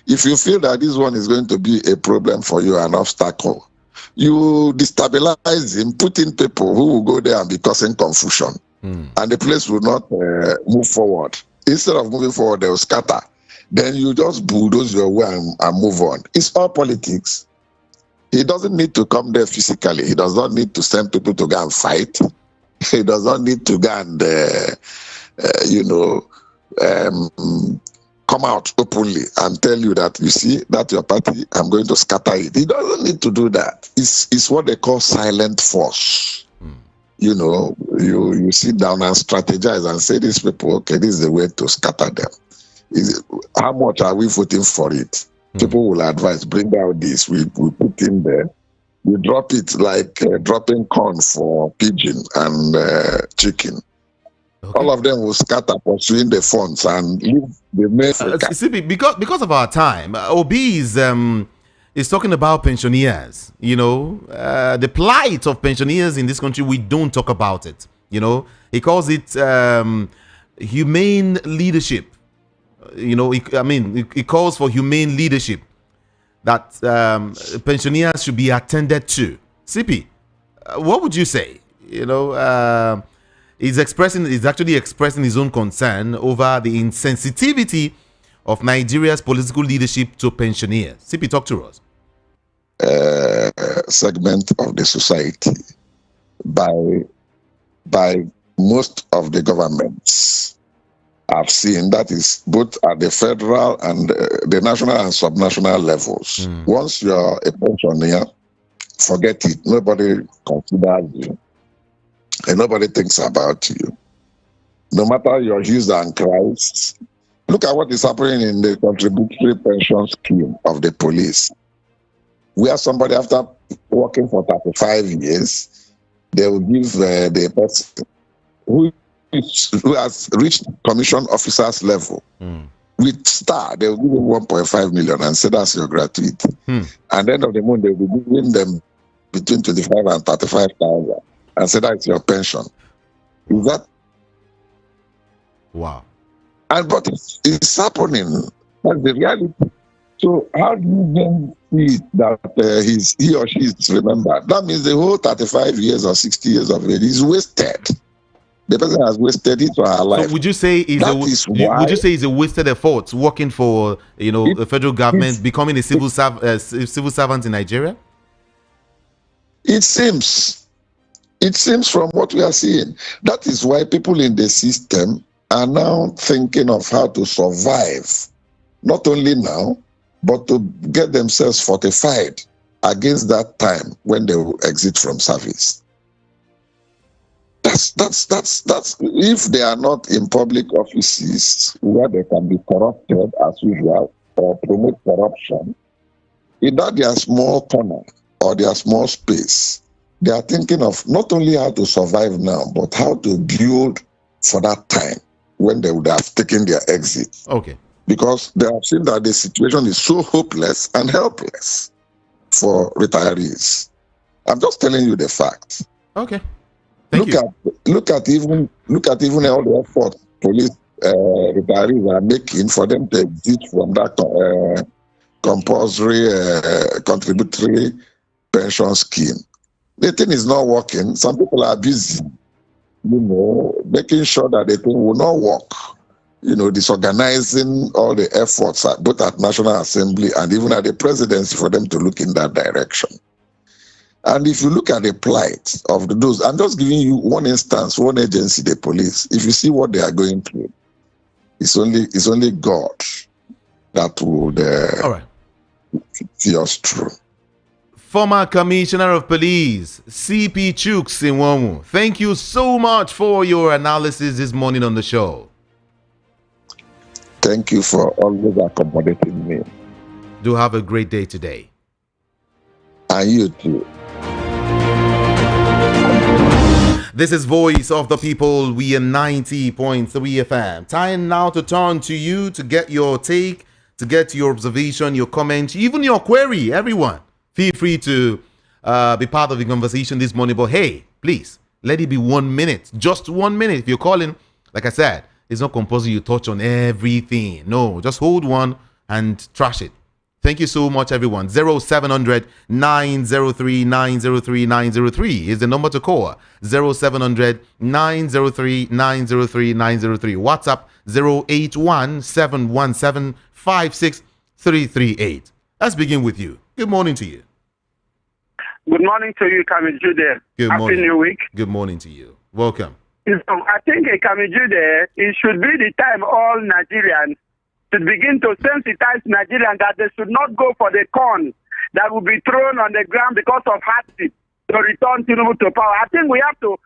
If you feel that this one is going to be a problem for you, an obstacle, you destabilize him, put in people who will go there and be causing confusion. And the place will not move forward. Instead of moving forward, they will scatter. Then you just bulldoze your way and move on. It's all politics. He doesn't need to come there physically. He does not need to send people to go and fight. He does not need to go and, come out openly and tell you that, you see, that's your party, I'm going to scatter it. He doesn't need to do that. It's what they call silent force. You know, you sit down and strategize and say, these people, okay, this is the way to scatter them. How much are we voting for it? People will advise, bring out this, we put in there. We drop it like dropping corn for pigeon and chicken. Okay. All of them will scatter pursuing the funds and leave the main. See, because of our time, Obi is talking about pensioners. You know, the plight of pensioners in this country. We don't talk about it. You know, he calls it humane leadership. You know, it calls for humane leadership that pensioners should be attended to. CP, what would you say? You know, he's actually expressing his own concern over the insensitivity of Nigeria's political leadership to pensioners. CP, talk to us. Segment of the society by most of the governments I've seen, that is both at the federal and the national and subnational levels. Once you're a pensioner, forget it. Nobody considers you. And nobody thinks about you. No matter your hues and cries. Look at what is happening in the contributory pension scheme of the police. Where somebody, after working for 35 years, they will give the person who has reached commission officer's level with star, they will give him 1.5 million and say that's your gratuity. And then of the month, they will be giving them between 25 and 35,000 and say that's your pension. Is that? Wow. But it's happening. That's the reality. So how do you then see that he or she is remembered? That means the whole 35 years or 60 years of it is wasted. The person has wasted it or her life. So would you say it's a wasted effort working for the federal government, becoming a civil servant in Nigeria? It seems from what we are seeing. That is why people in the system are now thinking of how to survive, not only now, but to get themselves fortified against that time when they will exit from service. That's if they are not in public offices where they can be corrupted as usual or promote corruption, in that their small corner or their small space, they are thinking of not only how to survive now, but how to build for that time when they would have taken their exit. Okay. Because they have seen that the situation is so hopeless and helpless for retirees. I'm just telling you the fact. Okay. Look at even all the effort police retirees are making for them to exit from that compulsory contributory pension scheme. The thing is not working. Some people are busy, making sure that the thing will not work. Disorganizing all the efforts both at National Assembly and even at the presidency for them to look in that direction. And if you look at the plight of those, I'm just giving you one instance, one agency, the police. If you see what they are going through, it's only God that would see us through. Former Commissioner of Police, CP Chuks Inwomu, thank you so much for your analysis this morning on the show. Thank you for always accommodating me. Do have a great day today. And you too. This is Voice of the People. We are 90.3 FM. Time now to turn to you to get your take, to get your observation, your comment, even your query. Everyone, feel free to be part of the conversation this morning. But hey, please, let it be 1 minute. Just 1 minute. If you're calling, like I said, it's not compulsory you touch on everything. No, just hold one and trash it. Thank you so much, everyone. 0700 903 903 903 is the number to call. 0700 903 903 903. WhatsApp 081 717 56338. Let's begin with you. Good morning to you. Good morning to you, Kamijude. Good morning. Happy New Week. Good morning to you. Welcome. I think, Kamijude, it should be the time all Nigerians should begin to sensitize Nigerians that they should not go for the corn that will be thrown on the ground because of hardship to return Tinubu to power. I think we have to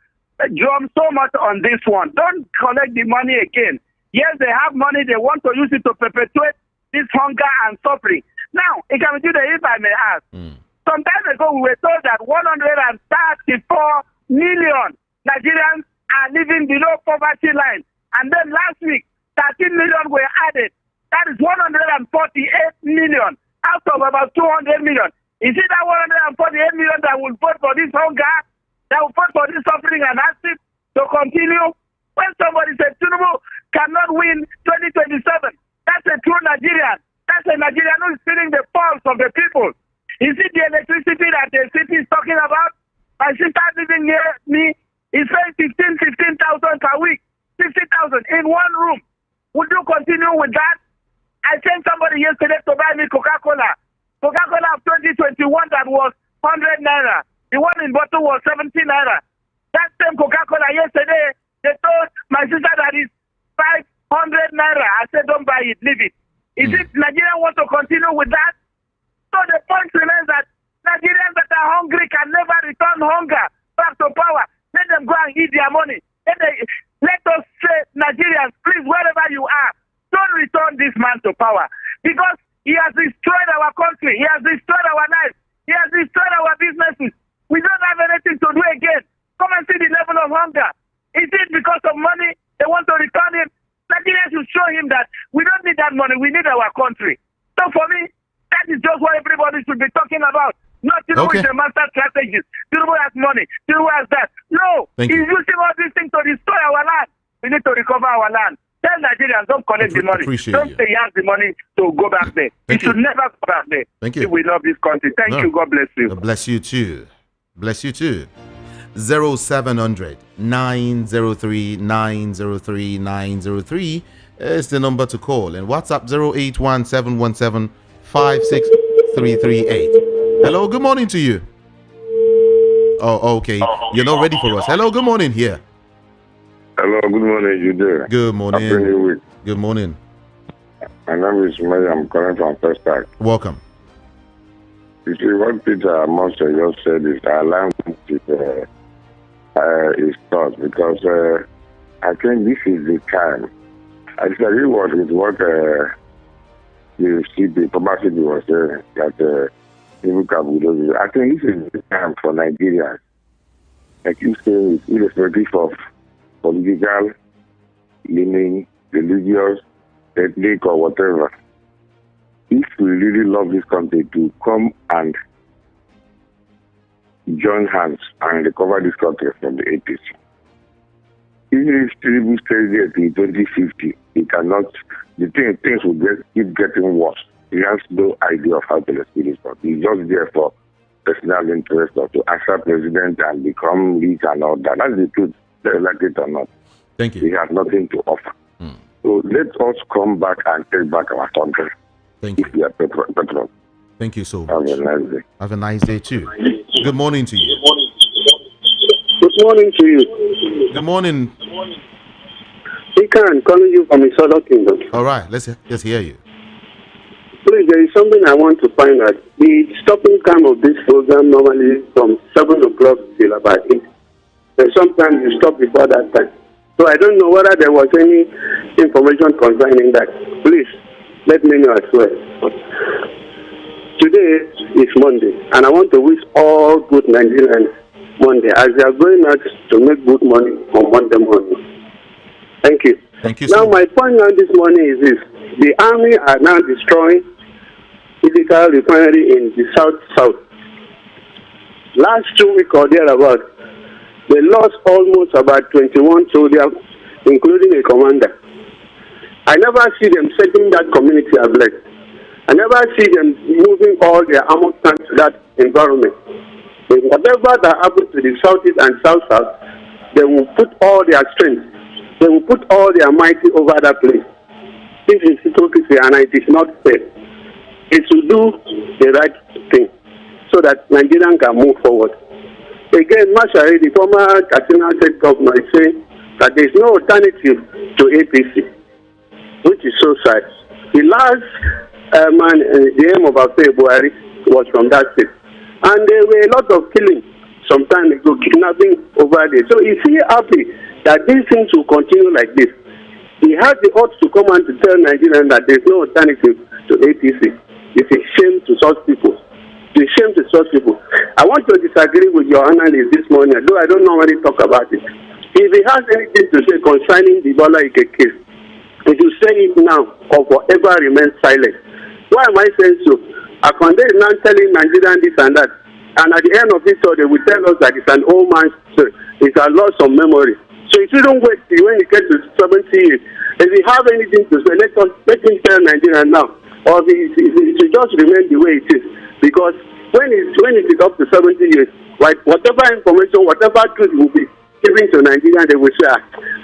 drum so much on this one. Don't collect the money again. Yes, they have money. They want to use it to perpetuate this hunger and suffering. Now, Kamijude, if I may ask, some time ago we were told that 134 million Nigerians are living below poverty line. And then last week, 13 million were added. That is 148 million out of about 200 million. Is it that 148 million that will vote for this hunger, that will vote for this suffering and hardship to continue? When somebody said Tinubu cannot win 2027, that's a true Nigerian. That's a Nigerian who is feeling the pulse of the people. Is it the electricity that the city is talking about? My sister living near me is paying 15,000 per week. 50,000 in one room. Would you continue with that? I sent somebody yesterday to buy me Coca-Cola. Coca-Cola of 2021 that was 100 naira. The one in bottle was 70 naira. That same Coca-Cola yesterday, they told my sister that is 500 naira. I said, don't buy it, leave it. Is it Nigeria want to continue with that? So the point remains that Nigerians that are hungry can never return hunger back to power. Let them go and eat their money. Let us say, Nigerians, please, wherever you are, don't return this man to power, because he has destroyed our country. He has destroyed our lives. He has destroyed our businesses. We don't have anything to do again. Come and see the level of hunger. Is it because of money they want to return him? Nigerians should show him that we don't need that money. We need our country. So for me, that is just what everybody should be talking about. Not Tinubu is a master strategist. Tinubu has money. Tinubu has that. No, he's using all these things to destroy our land. We need to recover our land. Tell Nigerians, don't collect the money. Don't say he has the money to go back there. He should never go back there. Thank you. We love this country. Thank you. God bless you. God bless you too. Bless you too. 0700 903 903 903 is the number to call. And WhatsApp 081 717 56338. Hello, good morning to you. Oh, okay. You're not ready for us. Hello, good morning here. Hello, good morning, you there? Good morning. Happy New Week. Good morning. My name is Mary. I'm calling from First Tag. Welcome. You see, what Peter Monster just said is aligned with his thoughts, because I think this is the time. I disagree with what the CP, Thomas was saying, that I think this is the time for Nigerians. Like you say, irrespective of political, leaning, religious, ethnic, or whatever. If we really love this country, to come and join hands and recover this country from the 80s. Even if Tinubu stays there till 2050, it cannot. Things will keep getting worse. He has no idea of how to rescue this country. He's just there for personal interest or to accept president and become rich and all that. That's the truth, whether like it or not. Thank you. He has nothing to offer. So let us come back and take back our country. Thank you. If we are petrol. Thank you so much. Have a nice day. Have a nice day too. Good morning to you. Good morning to you. Good morning. I'm calling you from Isola Kingdom. All right, let's hear you. Please, there is something I want to find out. The stopping time of this program normally is from 7 o'clock till about 8. And sometimes you stop before that time. So I don't know whether there was any information concerning that. Please, let me know as well. Today is Monday, and I want to wish all good Nigerians Monday, as they are going out to make good money on Monday morning. Thank you. Thank you. Now, my point now this morning is this. The army are now destroying physical refinery in the south. Last 2 weeks or thereabout, they lost almost about 21 soldiers, including a commander. I never see them setting that community ablaze. I never see them moving all their armored tanks to that environment. But whatever that happens to the southeast and south, they will put all their strength, they will put all their mighty over that place. This is hypocrisy and it is not fair. It should do the right thing so that Nigerians can move forward. Again, Mashari, the former Katsina State governor, is saying that there is no alternative to APC, which is so sad. The last man, the aim of Affair Buhari was from that state. And there were a lot of killing some time ago, kidnapping over there. So is he happy that these things will continue like this? He had the odds to come and to tell Nigerians that there is no alternative to APC. It's a shame to such people. It's a shame to such people. I want to disagree with your analyst this morning, though I don't normally talk about it. If he has anything to say concerning the Bola Ige case, he should say it now or forever remain silent. Why am I saying so? Akande is now telling Nigerians this and that. And at the end of it all, they will tell us that it's an old man's story. It's a loss of memory. So he shouldn't wait till when he gets to 70 years. If he have anything to say, let him tell Nigerians now. Or he should just remain the way it is. Because when it is up to 70 years, like whatever information, whatever truth will be given to Nigerians, they will say,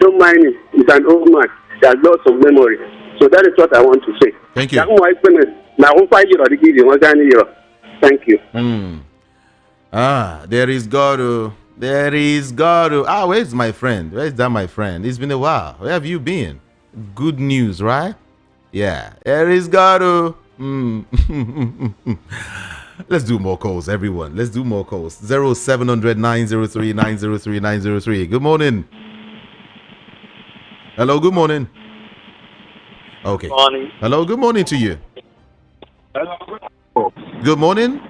don't mind him. He's an old man. He has lots of memory. So that is what I want to say. Thank you. Thank you. There is God. There is God. Where's my friend? Where's that, my friend? It's been a while. Where have you been? Good news, right? Yeah. There is God. Let's do more calls, everyone. Let's do more calls. 0700 903 903 903. Good morning. Hello, good morning. Okay. Good morning. Hello, good morning to you. Hello. Good morning.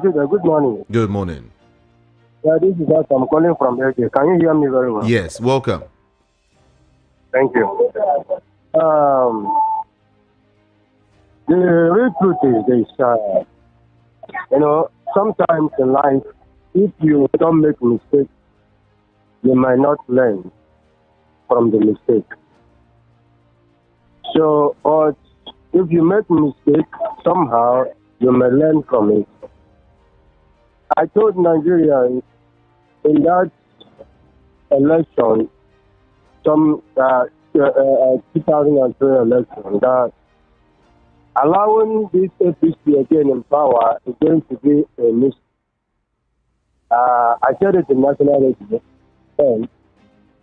Good morning. Good morning. Yeah, this is us. I'm calling from LJ. Can you hear me very well? Yes, welcome. Thank you. The real truth is this, sometimes in life, if you don't make mistakes, you might not learn from the mistake. So, but if you make mistake, somehow you may learn from it. I told Nigerians in that election, 2003 election, that allowing this APC again in power is going to be a mistake. I said it in national radio, and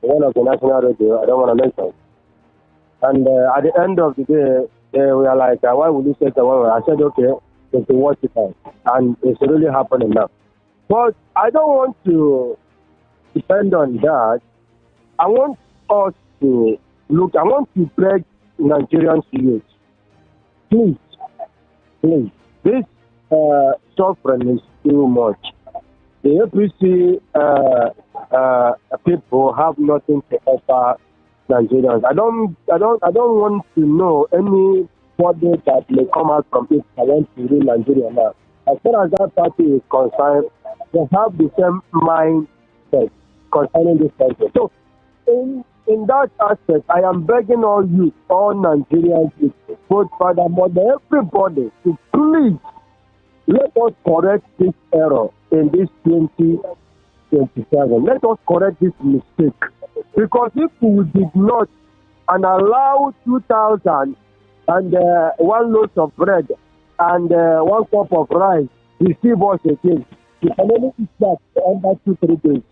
one of the national radio, I don't want to mention. And at the end of the day, they were like, why would you say that? I said, okay, it's a watch it out. And it's really happening now. But I don't want to depend on that. I want us to look, I want to beg Nigerians youth. Please, this suffering is too much. The APC people have nothing to offer Nigerians. I don't want to know anybody that may come out from it. I want to rule Nigeria now. As far as that party is concerned, they have the same mindset concerning this country. So, in that aspect, I am begging all youth, all Nigerians, both father, mother, everybody, to please let us correct this error in this 2027. Let us correct this mistake. Because if we did not and allow 2,000 and one loaf of bread and 1 cup of rice receive us again, we can only eat that under 2-3 days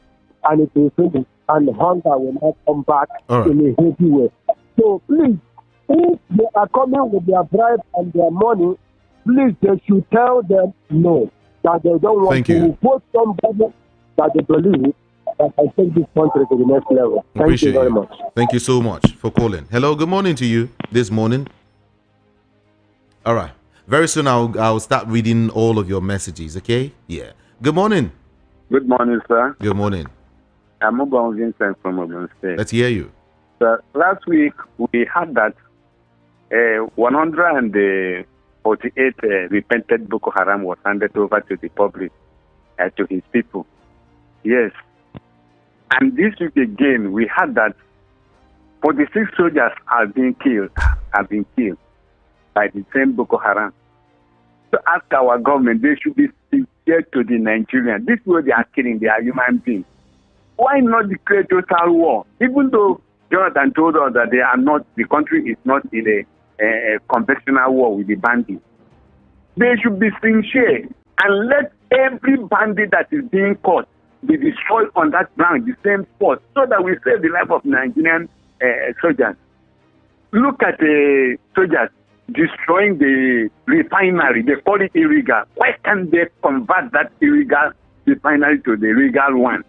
and it will finish and hunger will not come back in a heavy way. So please, if they are coming with their bribe and their money, please they should tell them no, that they don't want to vote somebody that they believe that can take this country to the next level. Thank you very much. Thank you so much for calling. Hello, good morning to you this morning. All right. Very soon I'll start reading all of your messages, okay? Yeah. Good morning. Good morning, sir. Good morning. I'm Obon Vincent from Ogun State. Let's hear you. last week we had that 148 repented Boko Haram was handed over to the public, to his people. Yes. And this week again, we had that 46 soldiers have been killed by the same Boko Haram. To ask our government, they should be sincere to the Nigerians. This is what they are killing, they are human beings. Why not declare total war? Even though Jonathan told us that the country is not in a conventional war with the bandits. They should be sincere and let every bandit that is being caught be destroyed on that ground, the same spot, so that we save the life of Nigerian soldiers. Look at the soldiers destroying the refinery. They call it illegal. Why can't they convert that illegal refinery to the legal one,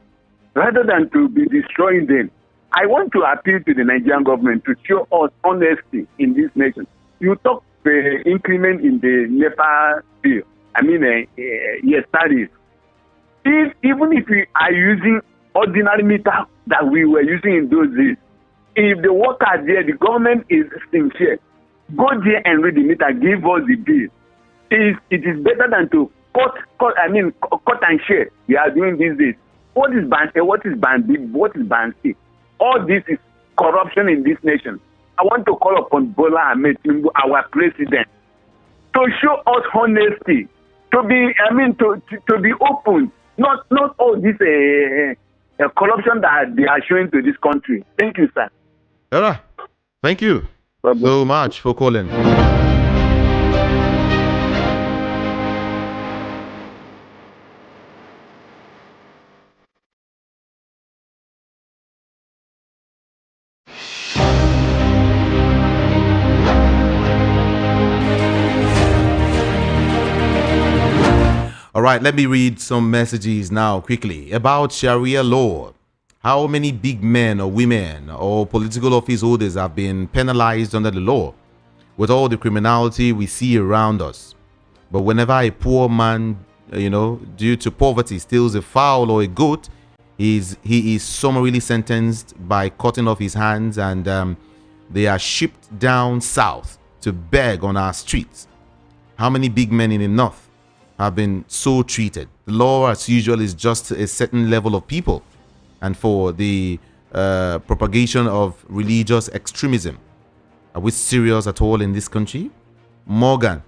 rather than to be destroying them? I want to appeal to the Nigerian government to show us honesty in this nation. You talk the increment in the NEPA bill. Yes, that is. Even if we are using ordinary meter that we were using in those days, if the worker there, the government is sincere, go there and read the meter, give us the bill. It is better than to cut and share. We are doing these days. What is ban A? What is ban B? What is ban C? All this is corruption in this nation. I want to call upon Bola Ige, our president, to show us honesty, to be open, not all this corruption that they are showing to this country. Thank you, sir. Thank you so much for calling. All right, let me read some messages now quickly about Sharia law. How many big men or women or political office holders have been penalized under the law with all the criminality we see around us? But whenever a poor man, due to poverty steals a fowl or a goat, he is summarily sentenced by cutting off his hands, and they are shipped down south to beg on our streets. How many big men in the north have been so treated? The law, as usual, is just a certain level of people, and for the propagation of religious extremism. Are we serious at all in this country? Morgan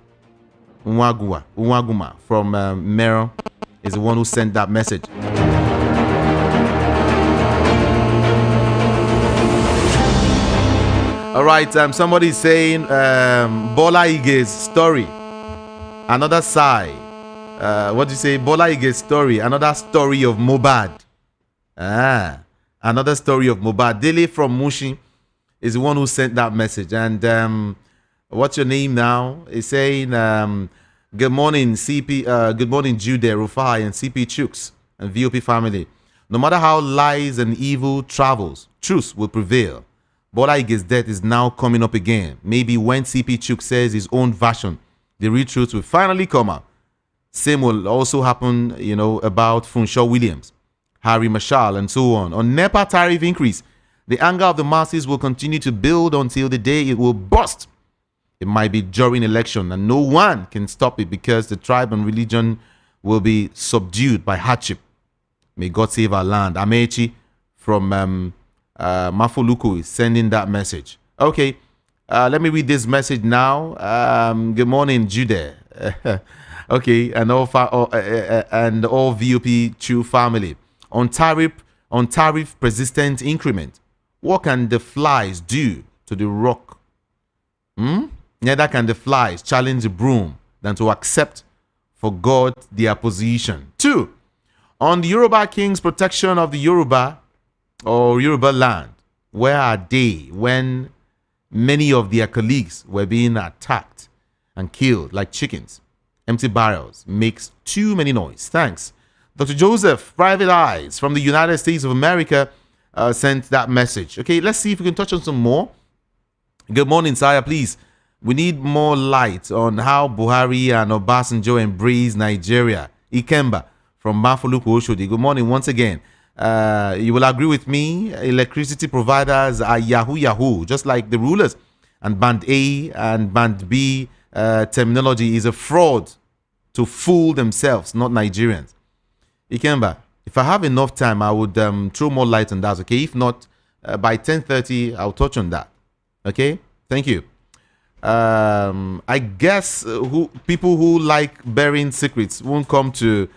Nwaguma from Mero is the one who sent that message. All right, somebody is saying Bola Ige's story, another side. What do you say? Bola Ige's story, another story of Mohbad. Another story of Mohbad. Dele from Mushi is the one who sent that message. And what's your name now? Is saying good morning, CP. Good morning, Jude, Rufai, and CP Chooks and VOP family. No matter how lies and evil travels, truth will prevail. Bola Ige's death is now coming up again. Maybe when CP Chooks says his own version, the real truth will finally come out. Same will also happen, about Funshaw Williams, Harry Marshall, and so on. On NEPA tariff increase, the anger of the masses will continue to build until the day it will burst. It might be during election, and no one can stop it because the tribe and religion will be subdued by hardship. May God save our land. Amechi from Mafoluku is sending that message. Okay, let me read this message now. Good morning, Jude. Okay, and all VOP True family. On tariff persistent increment, what can the flies do to the rock? Neither can the flies challenge the broom than to accept for God their position. 2. On the Yoruba king's protection of the Yoruba or Yoruba land, where are they when many of their colleagues were being attacked and killed like chickens? Empty barrels makes too many noise. Thanks. Dr. Joseph, Private Eyes from the United States of America sent that message. Okay, let's see if we can touch on some more. Good morning, Saya. Please, we need more light on how Buhari and Obasanjo embrace Nigeria. Ikemba from Mafoluku Oshodi. Good morning once again. You will agree with me, electricity providers are yahoo, just like the rulers. And band A and band B terminology is a fraud to fool themselves, not Nigerians. Ikemba, if I have enough time, I would throw more light on that, okay? If not, by 10:30, I'll touch on that, okay? Thank you. I guess people who like burying secrets won't come to...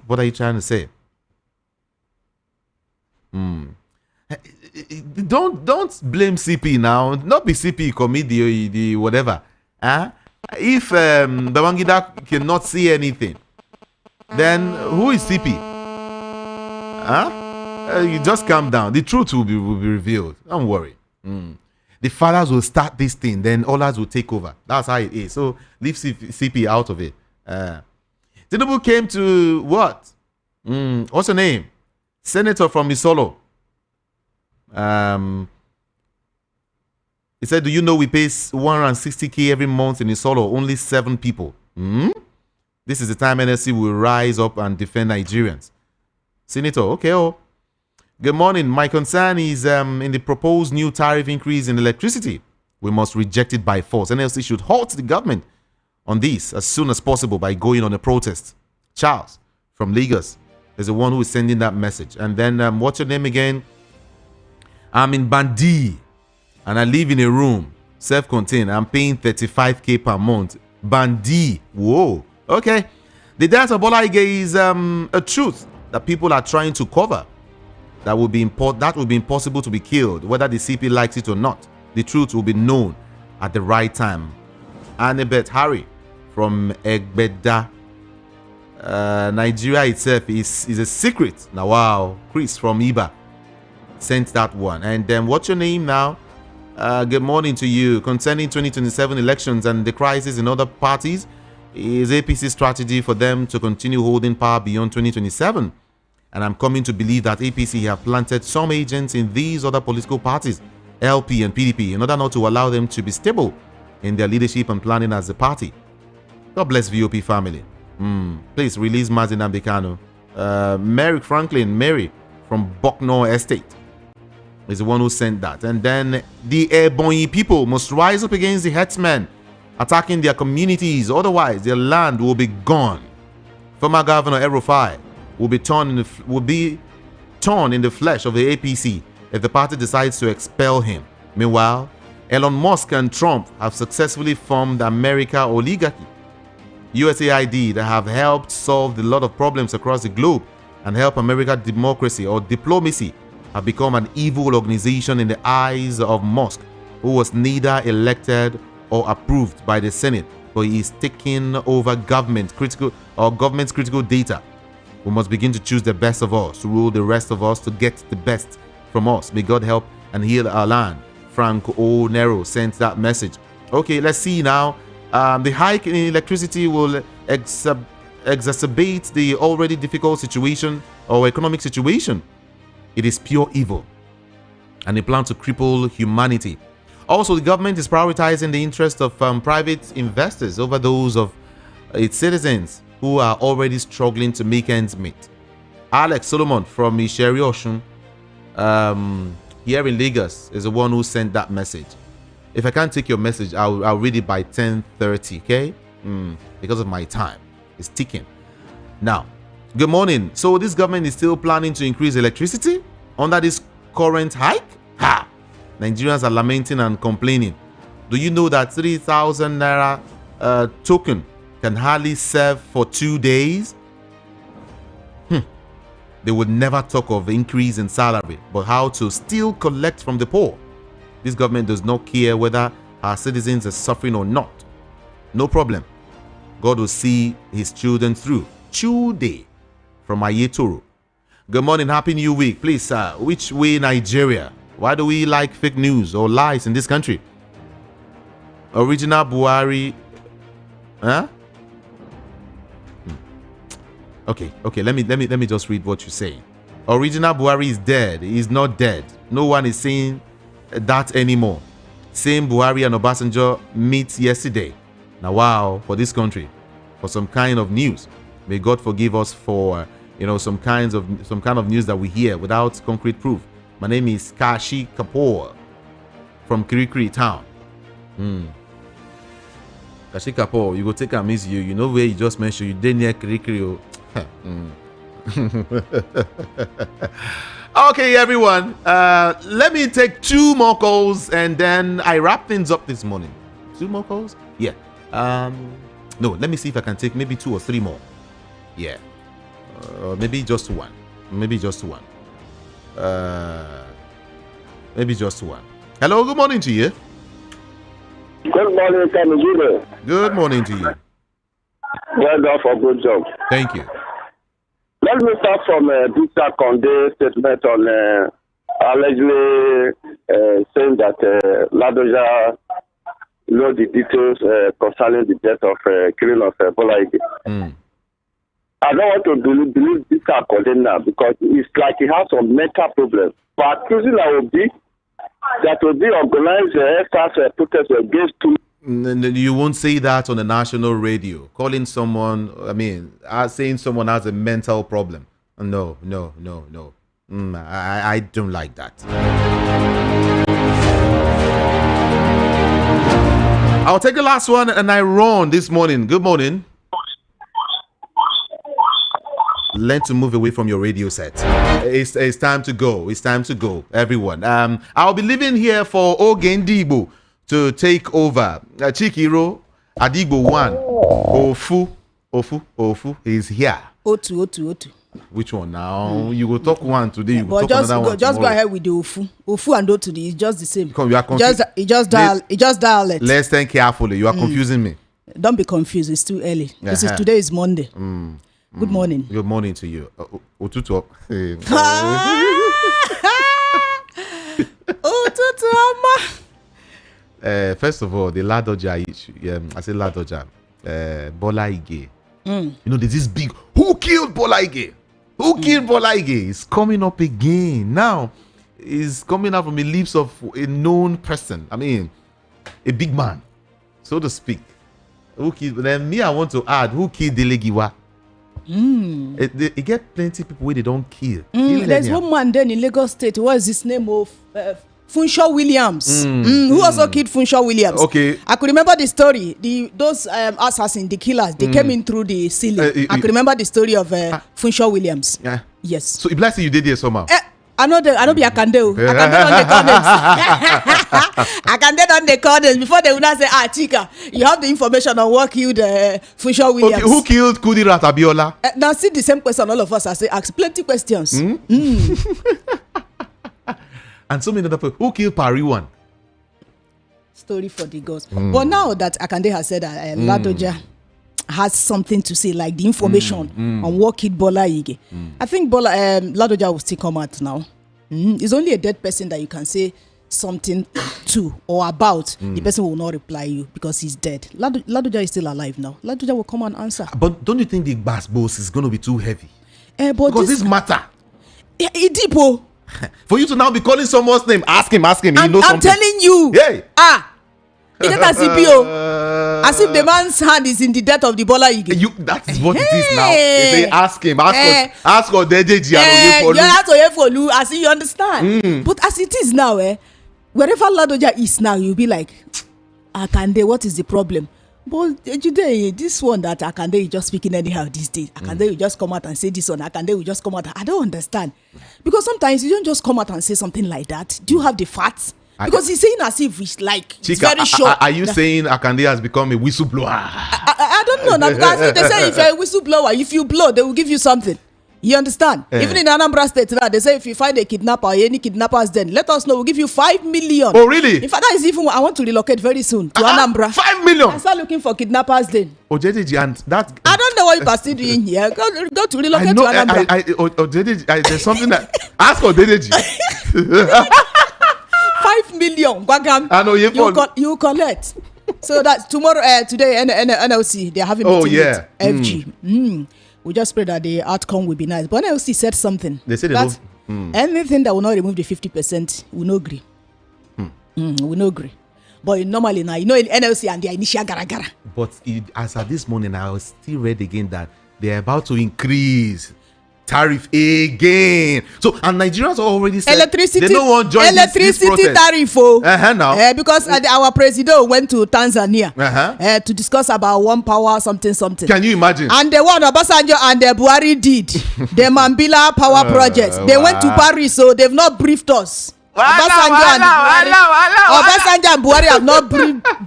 what are you trying to say? Don't blame CP now. Not be CP commit the whatever. If Babangida cannot see anything, then who is CP? You just calm down. The truth will be revealed. Don't worry. The fathers will start this thing, then others will take over. That's how it is. So leave CP out of it. Tinubu came to what? What's her name? Senator from Isolo. He said, do you know we pay 160K every month in Isolo? Only 7 people. This is the time NSC will rise up and defend Nigerians. Senator, okay. Oh. Good morning. My concern is in the proposed new tariff increase in electricity. We must reject it by force. NLC should halt the government on this as soon as possible by going on a protest. Charles from Lagos is the one who is sending that message. And then what's your name again? I'm in Bandi and I live in a room, self-contained. I'm paying 35K per month. Bandi. Whoa. Okay. The death of Bola Ige is a truth that people are trying to cover. That will be impossible to be killed, whether the CP likes it or not. The truth will be known at the right time. Annabeth Harry from Egbeda. Nigeria itself is a secret. Now, wow. Chris from Iba sent that one. And then what's your name now? Good morning to you. Concerning 2027 elections and the crisis in other parties, is APC's strategy for them to continue holding power beyond 2027? And I'm coming to believe that APC have planted some agents in these other political parties, LP and PDP, in order not to allow them to be stable in their leadership and planning as a party. God bless VOP family. Please release Mazin Abdekano. Mary Franklin, Mary from Bucknor Estate is the one who sent that. And then the Ebonyi people must rise up against the herdsmen attacking their communities. Otherwise, their land will be gone. Former Governor Erufai will be torn in the flesh of the APC if the party decides to expel him. Meanwhile, Elon Musk and Trump have successfully formed America oligarchy. USAID that have helped solve a lot of problems across the globe and help America democracy or diplomacy have become an evil organization in the eyes of Musk, who was neither elected or approved by the Senate, but he is taking over government's critical data. We must begin to choose the best of us to rule the rest of us to get the best from us. May God help and heal our land. Frank O. Nero sent that message. Okay, let's see now. The hike in electricity will exacerbate the already difficult situation or economic situation. It is pure evil, and they plan to cripple humanity. Also, the government is prioritizing the interest of private investors over those of its citizens who are already struggling to make ends meet. Alex Solomon from Isheri Oshun, here in Lagos, is the one who sent that message. If I can't take your message, I'll read it by 10:30, okay? Because of my time. It's ticking. Now, good morning. So this government is still planning to increase electricity under this current hike? Ha! Nigerians are lamenting and complaining. Do you know that 3,000 naira token can hardly serve for 2 days? They would never talk of increase in salary, but how to still collect from the poor. This government does not care whether our citizens are suffering or not. No problem. God will see his children through. Chude from Ayetoro. Good morning, happy new week. Please, sir, which way Nigeria? Why do we like fake news or lies in this country? Original Buhari. Huh? Okay. Let me just read what you say. Original Buhari is dead. He is not dead. No one is saying that anymore. Same Buhari and Obasanjo meet yesterday. Now, wow, for this country, for some kind of news. May God forgive us for some kind of news that we hear without concrete proof. My name is Kashi Kapoor from Kirikiri town. Kashi Kapoor, you go take a miss you. You know where you just mentioned you did near Kirikiri. Okay, everyone. Let me take 2 more calls and then I wrap things up this morning. 2 more calls? Yeah. No, let me see if I can take maybe 2 or 3 more. Yeah. Maybe just 1. Maybe just 1. Maybe just 1. Hello, good morning to you. Good morning, Kamijide. Good morning to you. Well done for good job. Thank you. Let me start from this Akande statement on allegedly saying that Ladoja know the details concerning the death of killing of Bola Ige. I don't want to believe this Akande now because it's like he has some mental problems. But accusing that will be organized protest against two. You won't say that on the national radio. Calling someone, saying someone has a mental problem. No. I don't like that. I'll take the last one and I run this morning. Good morning. Learn to move away from your radio set. It's time to go. It's time to go, everyone. I'll be leaving here for Ogendibo to take over. Chikiro Adigbo 1. Ofu is here. Otu. Which one now? You will talk one today. You will but talk another one just tomorrow. go ahead with the Ofu and Otu. It's just the same. Come, you are It just dialect. Let's think carefully. You are confusing me. Don't be confused. It's too early. Today is Monday. Good morning. Good morning to you. Otutu. First of all, the Ladoja issue. I say Ladoja. Bola Ige. There's this big. Who killed Bola Ige? Who killed Bola Ige? It's coming up again now. It's coming out from the lips of a known person. A big man, so to speak. Who killed? Then me, I want to add, who killed Delegiwa? It get plenty people where they don't kill. There's one man then in Lagos State. What is his name of Funshaw Williams? Who also killed Funshaw Williams? Okay, I could remember the story. Those assassins, the killers, they came in through the ceiling. I could remember the story of Funshaw Williams. Yes. So if like you did here somehow. I know be Akande. Akande on the corners. Akande on the corners before they would not say, Chika, you have the information on what killed Funshaw Williams. Okay, who killed Kudirat Abiola? Now see the same question all of us ask plenty questions. And so many other people. Who killed Pari1? Story for the gods. But now that Akande has said that Ladoja has something to say, like the information on what killed Bola Ige. I think Ladoja will still come out now. It's only a dead person that you can say something to or about. The person will not reply you because he's dead. Ladoja is still alive now. Ladoja will come and answer. But don't you think the boss is going to be too heavy? Because this matter. It's deep. For you to now be calling someone's name, ask him. He knows something. I'm telling you. Hey. As if the man's hand is in the death of the Bola Ige. That is what it is now. They say ask him. Ask Odedeji and Oyefolu. As you understand. But as it is now, wherever Ladoja is now, you'll be like, Akande, what is the problem? But today, this one that Akande is just speaking anyhow these days. Akande will just come out and say this one. Akande will just come out. I don't understand. Because sometimes you don't just come out and say something like that. Do you have the facts? Because he's saying as if it's like Chika, it's very short. Are you saying Akande has become a whistleblower? I don't know. Now, because they say if you're a whistleblower, if you blow, they will give you something. You understand? Even in Anambra State now, they say if you find a kidnapper or any kidnappers, then let us know. We'll give you 5 million. Oh, really? In fact, that is even I want to relocate very soon to Anambra. 5 million. I start looking for kidnappers then. Ojedeji, and that. I don't know what you are still doing here. Go to relocate to Anambra. Ojedeji, there's something that ask Ojedeji. 5 million. I know you collect. So that tomorrow, today, NLC, they're having meeting with FG. We just pray that the outcome will be nice. But NLC said something. They said that anything that will not remove the 50% will not agree. Will not agree. But normally now, NLC and their initial gara. But as at this morning, I was still read again that they're about to increase tariff again. So, and Nigerians already said electricity, they don't want to join this protest. Tariff. Now. Because our president went to Tanzania to discuss about one power something. Can you imagine? And the one Obasanjo and the Buhari did, the Mambila power project. They went to Paris, so they've not briefed us. Obasanjo and Buhari have not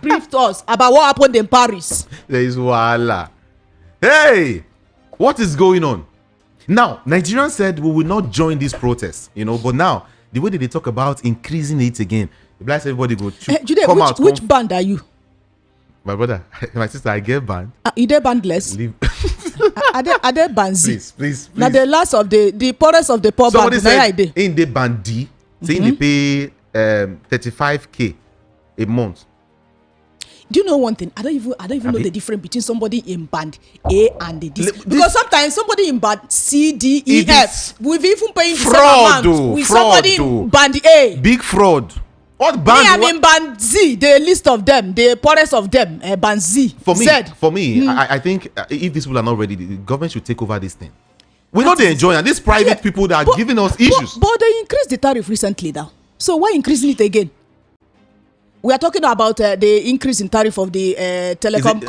briefed us about what happened in Paris. There is Wala. Hey, what is going on? Now, Nigerians said we will not join this protest, but now, the way that they talk about increasing it again, the bless everybody go, Jude, which band are you? My brother, my sister, I get banned. Are they bandless? Are they bands? Please. Now, the last of the poorest of the poor somebody band. Said in the band D, saying they pay 35K a month. Do you know one thing? I don't even know the difference between somebody in band A and this. Because sometimes somebody in band C, D, E, F, we've even paying the same amount with somebody in band A. Big fraud. What band? I mean band Z, the list of them, the poorest of them, band Z. For me, I think if these people are not ready, the government should take over this thing. We know they enjoy, and these private people that are giving us issues. But they increased the tariff recently now. So why increasing it again? We are talking about the increase in tariff of the telecom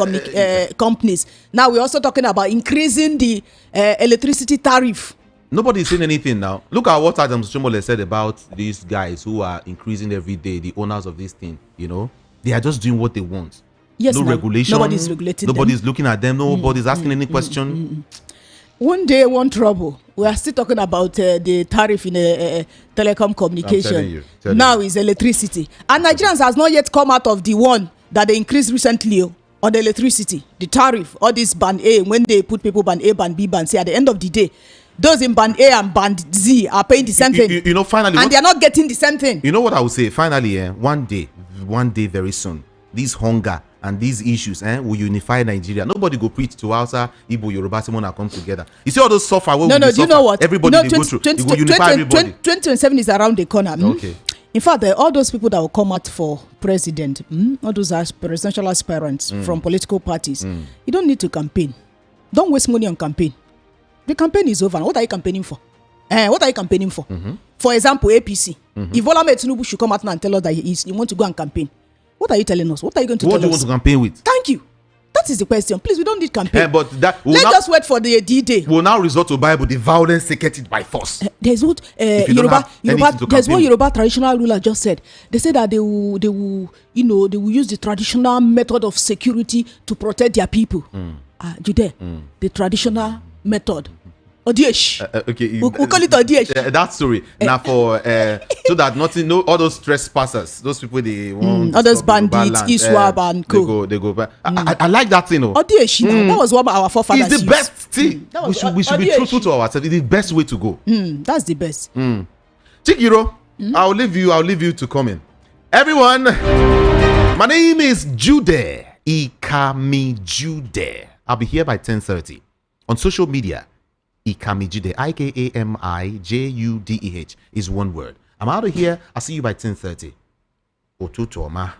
companies. Now we're also talking about increasing the electricity tariff. Nobody is saying anything now. Look at what Adam Shomole said about these guys who are increasing every day, the owners of this thing. They are just doing what they want. Yes, no regulation. Nobody's regulating Nobody's looking at them. Nobody's asking any question. One day, one trouble. We are still talking about the tariff in telecom communication. Now is electricity. And Nigerians has not yet come out of the one that they increased recently on the electricity. The tariff, all this band A, when they put people band A, band B, band C, at the end of the day, those in band A and band Z are paying the same thing. Finally. And they are not getting the same thing. You know what I would say? Finally, one day very soon, this hunger and these issues will unify Nigeria. Nobody go preach to Hausa, Igbo, Yoruba, Simona come together. You see all those suffer. Do you know what? Everybody they go through. You go unify everybody. 2027 is around the corner. Okay. In fact, all those people that will come out for president, all those presidential aspirants from political parties, you don't need to campaign. Don't waste money on campaign. The campaign is over. What are you campaigning for? What are you campaigning for? For example, APC. If Bola Tinubu should come out now and tell us that you want to go and campaign, what are you telling us? What are you going to tell us? What do you want to campaign with? Thank you. That is the question. Please, we don't need campaign. But let's just wait for the D-Day. We'll now resort to Bible, the violence secreted by force. There's what there's what Yoruba traditional ruler just said. They said that they will use the traditional method of security to protect their people. Jude, the traditional method. Odiesh. Okay, we'll call it Odiesh. That story. Now for so that all those trespassers, those people they want all those bandits, Iswab and co. They go back. I like that thing. Odiesh. That was what our forefathers It's the best thing. We should be truthful to ourselves. It's the best way to go. That's the best. Chikiro, I'll leave you to come in. Everyone, my name is Jude Ikami Jude. I'll be here by 10:30 on social media. Ikamijude, IKAMIJUDEH is one word. I'm out of here. I'll see you by 10:30. Otutoma.